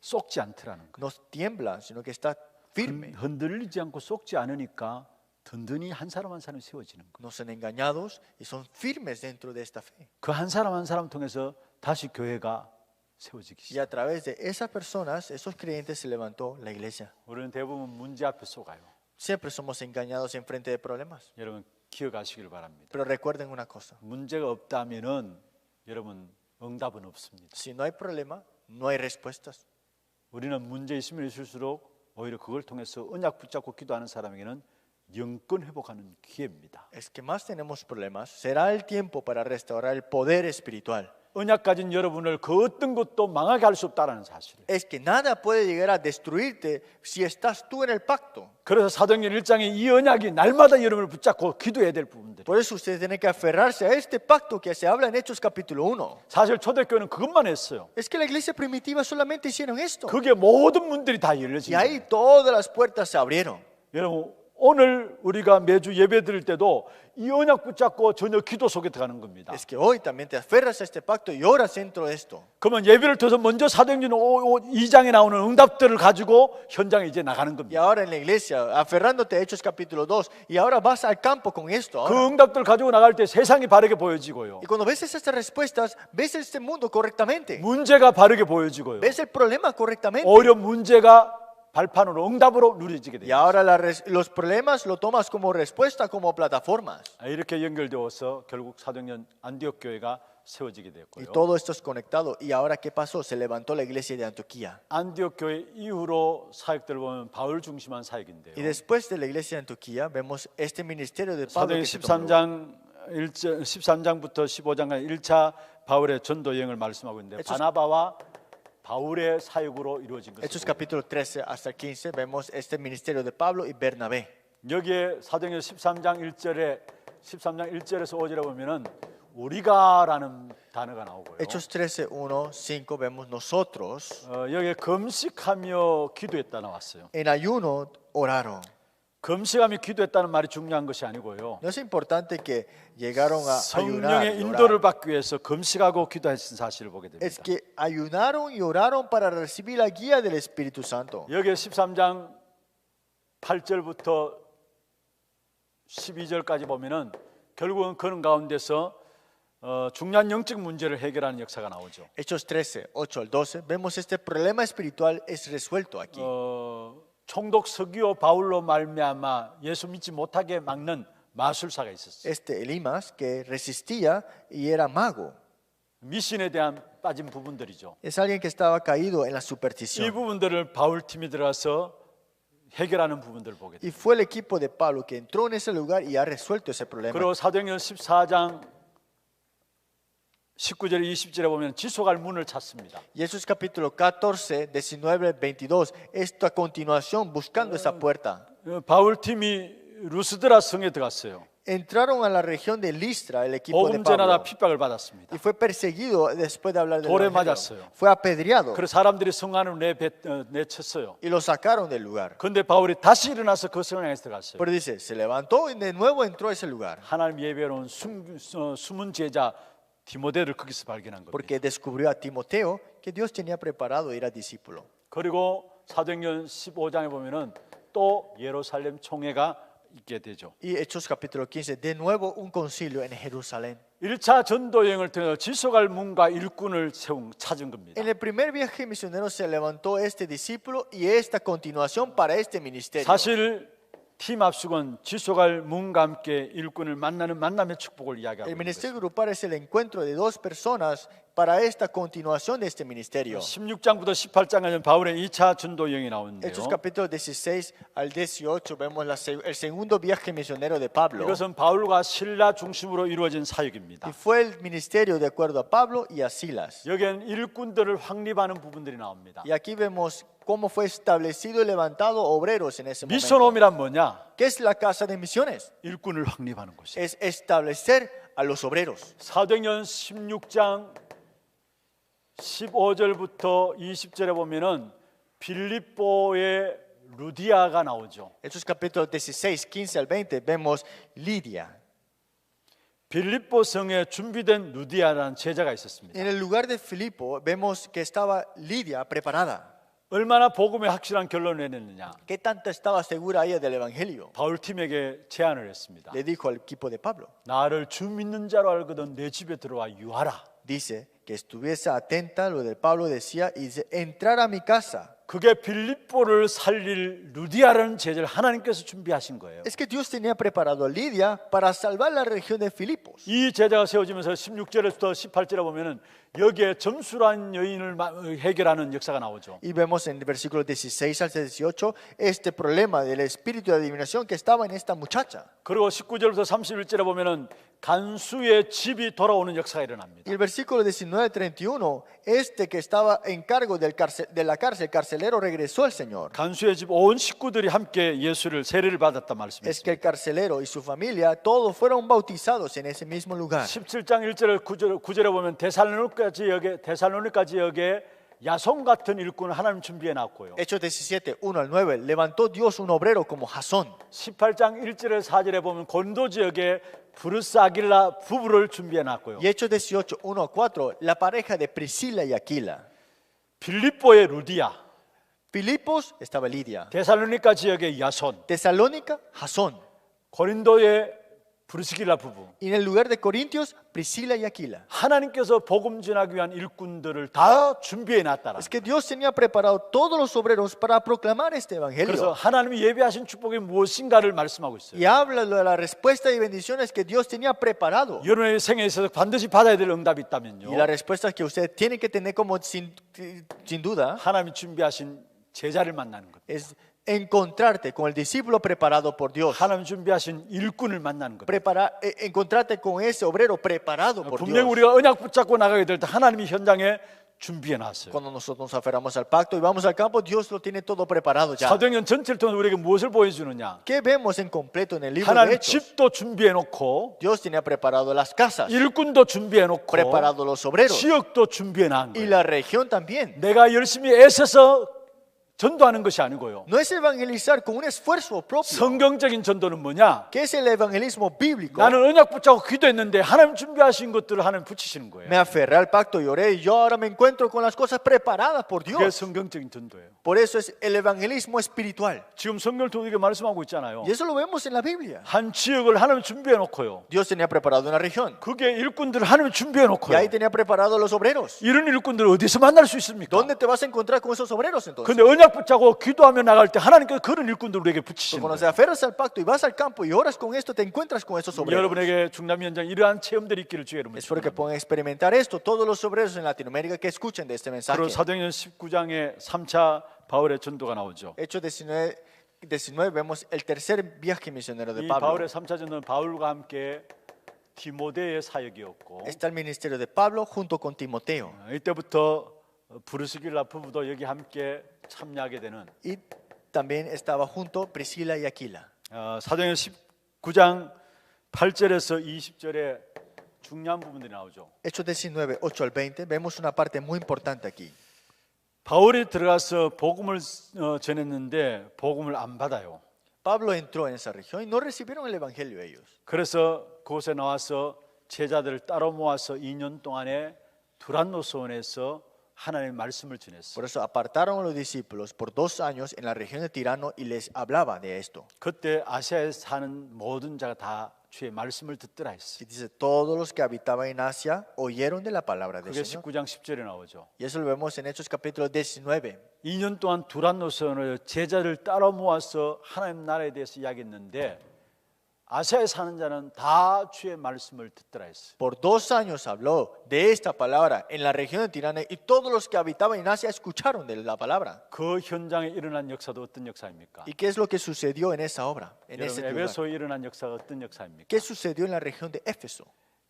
쏙지 않더라는 거예요. no tiembla, sino que está firme. 흔들리지 않고 쏙지 않으니까 든든히 한 사람 한 사람 세워지는 거예요. No son engañados y son firmes dentro de esta fe. 그 한 사람 한 사람 통해서 다시 교회가 세워지기 Y a 시작. través de esas personas, esos creyentes, se levantó la iglesia. 우리는 대부분 문제 앞에 속아요. Siempre somos engañados en frente de problemas. 여러분 기억하시길 바랍니다. Pero recuerden una cosa, 문제가 없다면은 여러분 응답은 없습니다. si no hay problema, no hay respuestas. 우리는 문제 있으면 있을수록 오히려 그걸 통해서 언약 붙잡고 기도하는 사람에게는 영권 회복하는 기회입니다. Es que más tenemos problemas, será el tiempo para restaurar el poder espiritual. 언약 가진 여러분을 그 어떤 것도 망하게 할 수 없다는 사실. Es que nada puede llegar a destruirte si estás tú en el pacto. 그래서 사도행전 1장에 이 언약이 날마다 여러분을 붙잡고 기도해야 될 부분들. Por eso ustedes tienen que aferrarse a este pacto que se habla en Hechos capítulo 1. 사실 초대교회는 그것만 했어요. Es que la iglesia primitiva solamente hicieron esto. 그게 모든 문들이 다 Y 열려진 ahí 거예요. todas las puertas se abrieron. 여러분 오늘 우리가 매주 예배 드릴 때도 이 언약 붙잡고 전혀 기도 속에 들어가는 겁니다. Es que hoy también te aferras a este pacto y oras dentro de esto. 그러면 예배를 통해서 먼저 사도행전 2장에 나오는 응답들을 가지고 현장에 이제 나가는 Y 겁니다. ahora en la iglesia, aferrándote a Hechos capítulo 2, y ahora vas al campo con esto. 그 ahora. 응답들 가지고 나갈 때 세상이 바르게 보여지고요. Y cuando ves estas respuestas, ves este mundo correctamente. 문제가 바르게 보여지고요. Ves el problema correctamente. 오히려 문제가 발판으로 응답으로 누려지게 Y 돼요. ahora los problemas lo tomas como respuesta, como plataformas. 이렇게 연결되어서 결국 사도행전 안디옥 교회가 세워지게 Y 됐고요. todo esto es conectado. ¿Y ahora qué pasó? Se levantó la iglesia de Antioquía. 안디옥 교회 이후로 사역들을 보면 바울 중심한 사역인데요. Y después de la iglesia de Antioquía, vemos este ministerio de Pablo. 사도행 Que se tomó. 13장부터 15장까지 1차 바울의 전도 여행을 말씀하고 있는데 바나바와 바울의 사역으로 이루어진 Hechos 것을 capítulo 13 hasta el 15 vemos este ministerio de Pablo y Bernabé. 여기에 사도행전 13장 1절에서 5절에 보면은 우리가라는 단어가 나오고요. Hechos 13, 1, 5 vemos nosotros 여기에 금식하며 기도했다 나왔어요. en ayuno oraron. 금식하며 기도했다는 말이 중요한 것이 아니고요. No es importante que llegaron a ayunar. 성령의 Y 인도를 orar. 받기 위해서 금식하고 기도했던 사실을 보게 됩니다. Es que ayunaron y oraron para recibir la guía del Espíritu Santo. 여기에 13장 8절부터 12절까지 보면은 결국은 그런 가운데서 중요한 영적 문제를 해결하는 역사가 나오죠. Hechos 13, 8 al 12 vemos este problema espiritual es resuelto aquí. 총독 서기오 바울로 말미암아 예수 믿지 못하게 막는 마술사가 있었어요. Elimas, que resistía y era mago. 미신에 대한 빠진 부분들이죠. Es alguien que estaba caído en la 이 superstición. 부분들을 바울 팀이 들어가서 해결하는 부분들을 보게 Y 돼요. fue el equipo de Pablo que entró en ese lugar y ha resuelto ese problema. 그리고 사도행전 14장 19절 20절에 보면 지속할 문을 찾습니다. Y eso es capítulo 14, 19, 22. Esta continuación buscando esa puerta. 바울 팀이 루스드라 성에 들어갔어요. Entraron a la región de Listra, el equipo de 복음 전하다 Pablo. 핍박을 받았습니다. Y fue perseguido después de hablar del 돌에 evangelio. 맞았어요. Fue apedreado 그래서 사람들이 성 안으로 내쳤어요. y lo sacaron del lugar. 그런데 바울이 다시 일어나서 그 성에 들어갔어요. Pero dice, se levantó y de nuevo entró a ese lugar. 하나님 예배로운 숨은 제자 디모데를 거기서 발견한 겁니다. Porque descubrió a Timoteo que Dios tenía preparado ir a discípulo. 그리고 사도행전 15장에 보면은 또 예루살렘 총회가 있게 되죠. Y Hechos capítulo 15, de nuevo un concilio en Jerusalén. 1차 전도 여행을 통해서 지속할 문과 일꾼을 찾은 겁니다. En el primer viaje misionero se levantó este discípulo y esta continuación para este ministerio. 사실 팀 합숙은 지속할 문과 함께 일꾼을 만나는 만남의 축복을 El 이야기하고 있는 ministerio 것입니다. grupal es el encuentro de dos personas para esta continuación de este ministerio. 16장부터 18장까지는 바울의 2차 전도 여행이 나오는데요. Hechos capítulo 16 al 18 vemos el segundo viaje misionero de Pablo. 이것은 바울과 신라 중심으로 이루어진 사역입니다. Y fue el ministerio de acuerdo a Pablo y a Silas. 여기엔 일꾼들을 확립하는 부분들이 나옵니다. Y aquí vemos cómo fue establecido y levantado obreros en ese momento. 미션홈이란 뭐냐? ¿Qué es la casa de misiones? 일꾼을 확립하는 것이에요. Es establecer a los obreros. 사도행전 16장 15절부터 20절에 보면은 빌립보의 루디아가 나오죠. Hechos capítulo 16, 15 al 20 vemos Lidia. 빌립보 성에 준비된 루디아라는 제자가 있었습니다. En el lugar de Filipo vemos que estaba Lidia preparada. 얼마나 복음의 확실한 결론을 내냈느냐? ¿Qué tanto estaba segura ella del evangelio? 바울 팀에게 제안을 했습니다. Le dijo al equipo de Pablo. 나를 주 믿는 자로 알거든 내 집에 들어와 유하라. Dice que estuviese atenta a lo del Pablo decía y dice entrar a mi casa. 그게 빌립보를 살릴 루디아라는 제자를 하나님께서 준비하신 거예요. Es que Dios tenía preparado a Lidia para salvar la región de Filipos. 이 제자가 세워지면서 16절에서 18절에 보면은 여기에 점수란 여인을 해결하는 역사가 나오죠. Y vemos en el versículo 16 al 18 este problema del espíritu de adivinación que estaba en esta muchacha. 그리고 19절부터 31절에 보면은 간수의 집이 돌아오는 역사가 일어납니다. Y el versículo 19 al 31, este que estaba en cargo de la cárcel, carcelero, regresó al Señor. 간수의 집 온 식구들이 함께 예수를 세례를 받았다 Es que 말씀했습니다. el carcelero y su familia todos fueron bautizados en ese mismo lugar. 17장 1절 9절에 보면 데살로니까지 여기에 야손 같은 일꾼을 하나님 준비해 놨고요. Hechos 17, 1 al 9, levantó Dios un obrero como Jasón. 18장 1절에 4절에 보면 곤도 지역에 브루스 아길라 부부를 준비해 놨고요. Y Hechos 18, 1 al 4, la pareja de Priscila y Aquila. 빌립보의 루디아, Filipos estaba Lidia. 데살로니가 지역의 야손, Tesalónica, Jasón. 고린도의 브루스길라 부부. Y en el lugar de Corintios, Priscila y Aquila. 하나님께서 복음 전하기 위한 일꾼들을 다 준비해 놨다라. Es que Dios tenía preparado todos los obreros para proclamar este 그래서 evangelio. 하나님이 예배하신 축복이 무엇인가를 말씀하고 있어요. Y habla de la respuesta y bendiciones que Dios tenía preparado. 여러분의 생애에 있어서 반드시 받아야 될 응답이 있다면요. Y la respuesta que usted tiene que tener como sin duda 하나님이 준비하신 제자를 만나는 것. es encontrarte con el discípulo preparado por Dios. 하나님 준비하신 일꾼을 만나는 것. Encontrarte con ese obrero preparado por 분명히 Dios. 우리가 언약 붙잡고 나가게 될 때 하나님이 현장에 준비해 놨어요. Cuando nosotros nos aferramos al pacto y vamos al campo, Dios lo tiene todo preparado ya. 사도행전 전체를 통해서 우리에게 무엇을 보여주느냐? ¿Qué vemos en completo en el libro de 하나님 Hechos? 집도 준비해 놓고 Dios tenía preparado las casas, 일꾼도 준비해 놓고 preparado los obreros 지역도 준비해 놓은 y 거예요. la región también. 내가 열심히 애써서 전도하는 것이 아니고요. No es evangelizar con un esfuerzo propio. 성경적인 전도는 뭐냐? ¿Qué es el evangelismo bíblico? 나는 언약 붙잡고 기도했는데 하나님 준비하신 것들을 하나님 붙이시는 거예요. Me aferré al pacto y oré y yo ahora me encuentro con las cosas preparadas por 그게 Dios. 성경적인 전도예요. Por eso es el evangelismo espiritual. 지금 성경을 통해 우리에게 말씀하고 있잖아요. Y eso lo vemos en la Biblia. 한 지역을 하나님 준비해 놓고요. Dios tenía preparado una región 그게 일꾼들을 하나님 준비해 y 놓고요. ahí tenía preparado los obreros. 이런 일꾼들을 어디서 만날 수 있습니까? ¿Dónde te vas a encontrar con esos obreros entonces? 근데 언약 언약 붙잡고 기도하며 나갈 때 하나님께서 그런 일꾼들 우리에게 Pero 붙이시는 cuando 거예요. te aferras al pacto y vas al campo y oras con esto, te encuentras con esos obreros. 여러분에게 중남 현장 이러한 체험들이 있기를 주의 이름으로 Espero que 축원합니다. puedan experimentar esto todos los obreros en Latinoamérica que escuchen de este mensaje. 그리고 사도행전 19장에 3차 바울의 전도가 나오죠. Hechos 19 vemos el tercer viaje misionero de 이 Pablo. 바울의 3차 전도는 바울과 함께 디모데의 사역이었고 Está el ministerio de Pablo junto con Timoteo. 이때부터 브루스길라 부부도 여기 함께 참여하게 되는 Y también estaba junto Priscila y Aquila. 사도행전 19장 8절에서 20절에 중요한 부분들이 나오죠. Hechos 19, 8 al 20, vemos una parte muy importante aquí. 바울이 들어가서 복음을 전했는데 복음을 안 받아요. Pablo entró en esa región y no recibieron el evangelio ellos. 그래서 그곳에 나와서 제자들을 따로 모아서 2년 동안에 두란노스원에서 하나님의 말씀을 전했어요. Por eso apartaron a los discípulos por 2 años en la región de Tirano y les hablaba de esto. 그때 아시아에 사는 모든 자가 다 주의 말씀을 듣더라 했어요. Y dice, todos los que habitaban en Asia oyeron de la palabra del 그게 Señor. 19장 10절에 나오죠. Y eso lo vemos en Hechos capítulo 19. 2년 동안 두란노스원을 제자를 따로 모아서 하나님 나라에 대해서 이야기했는데 아시아에 사는 자는 다 주의 말씀을 듣더라 했어요. Por 2 años habló de esta palabra en la región de Tirano y todos los que habitaban en Asia escucharon de la palabra. 그 현장에 일어난 역사도 어떤 역사입니까? ¿Y qué es lo que sucedió en esa obra, en ese 여러분 lugar? 에베소에 일어난 역사가 어떤 역사입니까? ¿Qué sucedió en la región de Éfeso?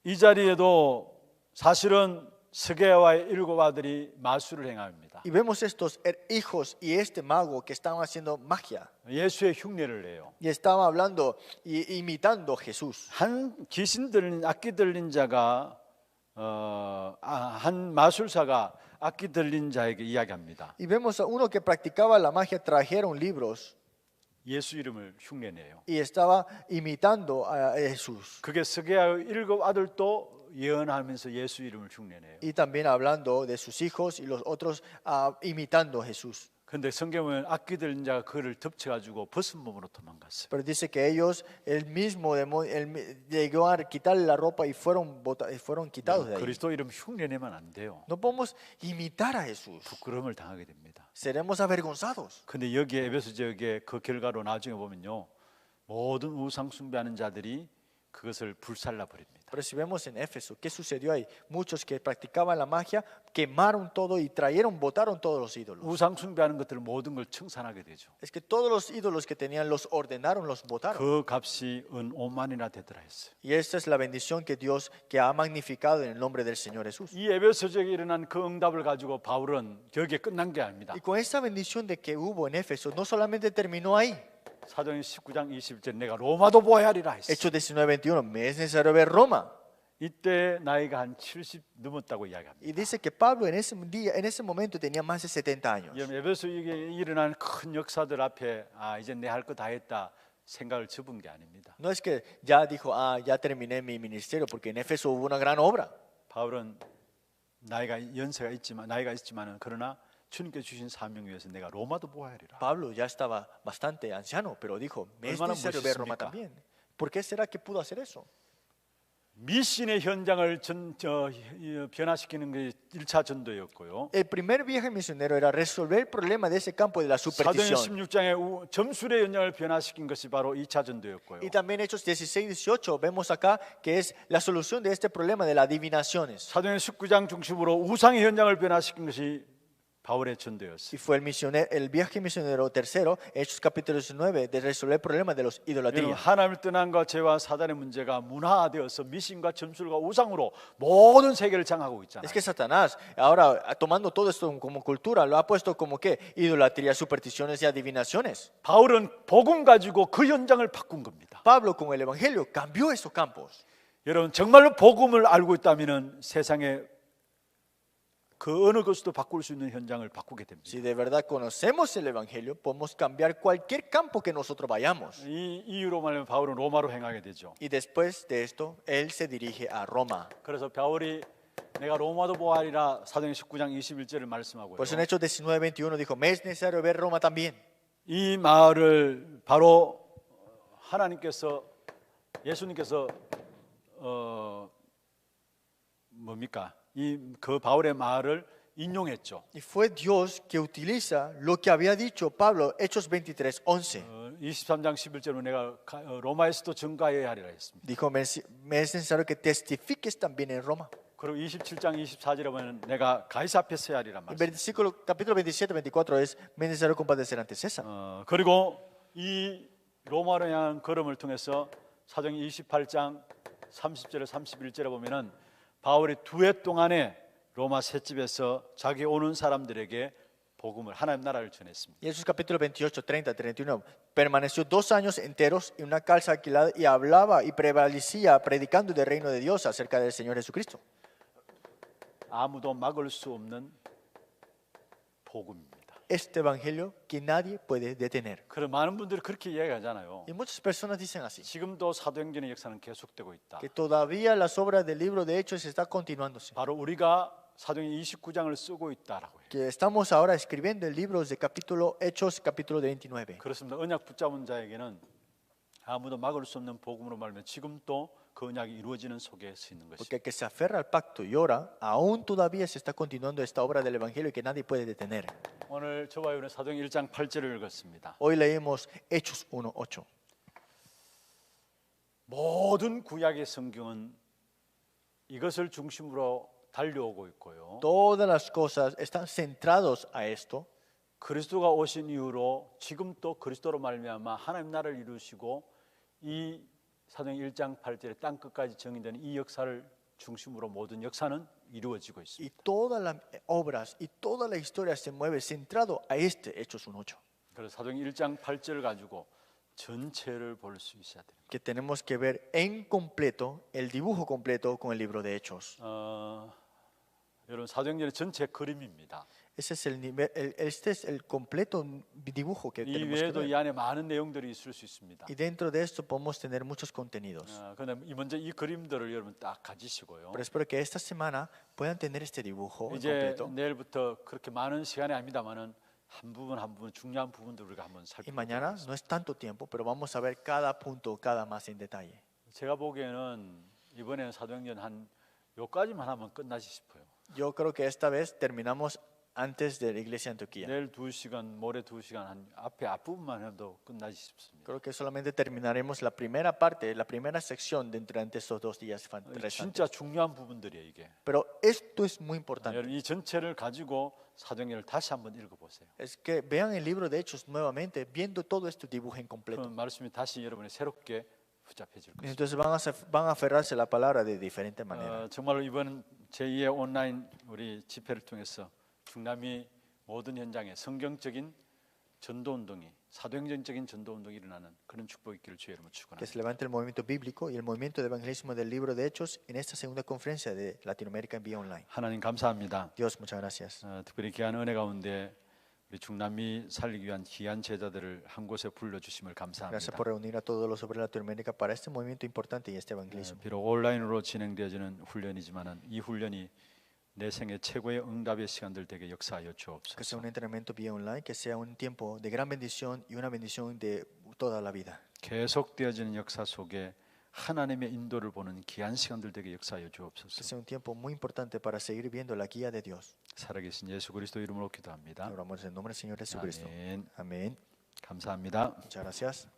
이 자리에도 사실은 스게와의 7 아들이 마술을 행합니다. Y vemos estos hijos y este mago que estaban haciendo magia 예수의 흉내를 내요. y estaban hablando y imitando a Jesús. 한 귀신 들린 악기 들린 자가 한 마술사가 악기 들린 자에게 이야기합니다. Y vemos a uno que practicaba la magia, trajeron libros 예수 이름을 흉내내요. y estaba imitando a Jesús. 그게 스게와의 7 아들도 예언하면서 예수 이름을 흉내내요. Y también hablando de sus hijos y los otros imitando a Jesús. 근데 성경은 악기 들린 자가 그를 덮쳐가지고 벗은 몸으로 도망갔어요. Pero dice que ellos, el mismo demonio, llegó a quitarle la ropa y fueron quitados de ahí. 그리스도 이름 흉내내면 안 돼요. No podemos imitar a Jesús. 부끄러움을 당하게 됩니다. Seremos avergonzados. 근데 여기에 에베소 지역에 그 결과로 나중에 보면요, 모든 우상 숭배하는 자들이 그것을 불살라 버립니다. Pero si vemos en Éfeso, ¿qué sucedió ahí? Muchos que practicaban la magia quemaron todo y botaron todos los ídolos. 우상 숭배하는 것들 모든 걸 청산하게 되죠. Es que todos los ídolos que tenían los ordenaron, los botaron. 그 값이 은 5만이나 되더라 했어요. Y esta es la bendición que Dios que ha magnificado en el nombre del Señor Jesús. 이 에베소 지역에 일어난 그 응답을 가지고 바울은 여기에 끝난 게 아닙니다. Y con esta bendición de que hubo en Éfeso, no solamente terminó ahí. 사도행 19장 20절 내가 로마도 보아야 하리라 했어요. Hechos 19:21, me es necesario ver Roma. 이때 나이가 한 70 넘었다고 이야기합니다. Y dice que Pablo en ese momento tenía más de 70 años. 에베소 지역에 일어난 큰 역사들 앞에 이제 내 할 거 다 했다 생각을 접은 게 아닙니다. No es que ya dijo, ya terminé mi ministerio, porque en Éfeso hubo una gran obra. 바울은 연세가 있지만은 그러나 주님께 주신 사명 위해서 내가 로마도 보아야 하리라. Pablo ya estaba bastante anciano, pero dijo, me es 얼마나 necesario ver Roma 멋있습니까? también. ¿Por qué será que pudo hacer eso? 미신의 현장을 변화시키는 게 1차 전도였고요. El primer viaje misionero era resolver el problema de ese campo de la 사도행 superstición. 16장에 점술의 현장을 변화시킨 것이 바로 2차 전도였고요. Y también Hechos 16, 18 vemos acá que es la solución de este problema de las adivinaciones. 사도행 19장 중심으로 우상의 현장을 변화시킨 것이 바울의 전도였어요. Y fue el viaje misionero tercero, Hechos capítulo 19, de resolver el problema de los 여러분, idolatrías. 하나님을 떠난과 죄와 사단의 문제가 문화화되어서 미신과 점술과 우상으로 모든 세계를 장악하고 있잖아요. Es que Satanás, ahora tomando todo esto como cultura, lo ha puesto como que idolatría, supersticiones y adivinaciones. 바울은 복음 가지고 그 현장을 바꾼 겁니다. Pablo con el evangelio cambió esos campos. 여러분 정말로 복음을 알고 있다면 세상에 그 어느 것도 바꿀 수 있는 현장을 바꾸게 됩니다. Si de verdad conocemos el evangelio, podemos cambiar cualquier campo que nosotros vayamos. 이 이유로 말하면 바울은 로마로 행하게 되죠. Y después de esto, él se dirige a Roma. 그래서 바울이 내가 로마도 보아리라 사도행 19장 21절을 말씀하고요. Por eso en Hechos 19, 21 dijo, me es necesario ver Roma también. 이 말을 바로 하나님께서 예수님께서 뭡니까? 그 바울의 말을 인용했죠. Y fue Dios que utiliza lo que había dicho Pablo, Hechos 23:11. 23장 11절로 내가 로마에서도 증가해야 하리라 했습니다. Dijo, me es necesario que testifiques también en Roma. 그리고 27장 24절에 보면 내가 가이사 앞에 서야 하리란 El 말씀. capítulo 27, 24 es, me es necesario compadecer ante César. 그리고 이 로마로 향한 걸음을 통해서 사도행 28장 30절에 31절에 보면은 바울이 2해 동안에 로마 셋집에서 자기 오는 사람들에게 복음을 하나님 나라를 전했습니다. Y Hechos capítulo 28, 30, 31. Permaneció 2 años enteros en una casa alquilada y hablaba y prevalecía predicando del reino de Dios acerca del Señor Jesucristo. 아무도 막을 수 없는 복음입니다. Este evangelio que nadie puede detener. 그런 많은 분들이 그렇게 이야기하잖아요. Y muchas personas dicen así, 지금도 사도행전의 역사는 계속되고 있다. que todavía las obras del libro de Hechos está continuándose. 바로 우리가 사도행 29장을 쓰고 있다라고 해요. Que estamos ahora escribiendo el libro de capítulo Hechos, capítulo 29. 그렇습니다. 언약 붙잡은 자에게는 아무도 막을 수 없는 복음으로 말하면 지금도 그 언약이 이루어지는 속에 서 있는 것입니다. Porque el que se aferra al pacto y ora, aún todavía se está continuando esta obra del evangelio que nadie puede detener. 오늘 저와 여러분 사도행 1장 8절을 읽었습니다. Hoy leímos Hechos 1:8. 모든 구약의 성경은 이것을 중심으로 달려오고 있고요. Todas las cosas están centrados a esto. 그리스도가 오신 이후로 지금 또 그리스도로 말미암아 하나님 나라를 이루시고 이 사도행 1장 8절에 땅 끝까지 정의되는 이 역사를 중심으로 모든 역사는 이루어지고 Y 있습니다. todas las obras y toda la historia se mueve centrado a este Hechos 1:8. 그래서 사도행 1장 8절을 가지고 전체를 볼 수 있어야 됩니다. Que tenemos que ver en completo, el dibujo completo con el libro de Hechos. 여러분 사도행전의 전체 그림입니다. Ese es el nivel, este es el completo dibujo que 이 tenemos que 외에도 ver. 이 안에 많은 내용들이 있을 수 있습니다. Y dentro de esto podemos tener muchos contenidos. 그런데 먼저 이 그림들을 여러분 딱 가지시고요. Pero espero que esta semana puedan tener este dibujo en 이제 completo. 내일부터 그렇게 많은 시간이 아닙니다만은 한 부분 한 부분 중요한 부분들 우리가 한번 Y mañana 살펴보겠습니다. no es tanto tiempo, pero vamos a ver cada punto, cada más en detalle. 제가 보기에는 이번에는 사도행전 한 요까지만 하면 끝나지 싶어요. Yo creo que esta vez terminamos antes de la iglesia de Antioquía. 내일 2시간, 모레 2시간 한 앞에 앞부분만 해도 끝나지 싶습니다. Creo que solamente terminaremos la primera parte, la primera sección dentro de estos 2 días restantes. 진짜 중요한 부분들이에요 이게. Pero esto es muy importante. 여러분 이 전체를 가지고 사도행전을 다시 한번 읽어보세요. Es que vean el libro de Hechos nuevamente, viendo todo este dibujo en 그 completo. 말씀이 다시 여러분의 새롭게 붙잡혀질 Y 것입니다. entonces van a aferrarse a la palabra de diferente manera. 정말로 이번 제2의 온라인 우리 집회를 통해서 중남미 모든 현장에 성경적인 전도운동이 사도행전적인 전도운동이 일어나는 그런 축복이 있기를 주의 이름으로 Que 축원합니다. se levante el movimiento bíblico y el movimiento de evangelismo del libro de Hechos en esta segunda conferencia de Latinoamérica en vía online. 하나님 감사합니다. Dios, muchas gracias. 특별히 귀한 은혜 가운데 우리 중남미 살리기 위한 귀한 제자들을 한 곳에 불러주심을 Gracias 감사합니다. por reunir a todos los sobre Latinoamérica para este movimiento importante y este evangelismo. 비록 온라인으로 진행되어지는 훈련이지만은 이 훈련이 내 생애 최고의 응답의 시간들 되게 역사하여 Que sea 주옵소서. un entrenamiento vía online, que sea un tiempo de gran bendición y una bendición de toda la vida. 계속되어지는 역사 속에 하나님의 인도를 보는 귀한 시간들 되게 역사하여 Que 주옵소서. sea un tiempo muy importante para seguir viendo la guía de Dios. 살아계신 예수 그리스도 이름으로 기도합니다. Oramos en el nombre del Señor Jesucristo. 아멘. Amén. 감사합니다. Muchas gracias.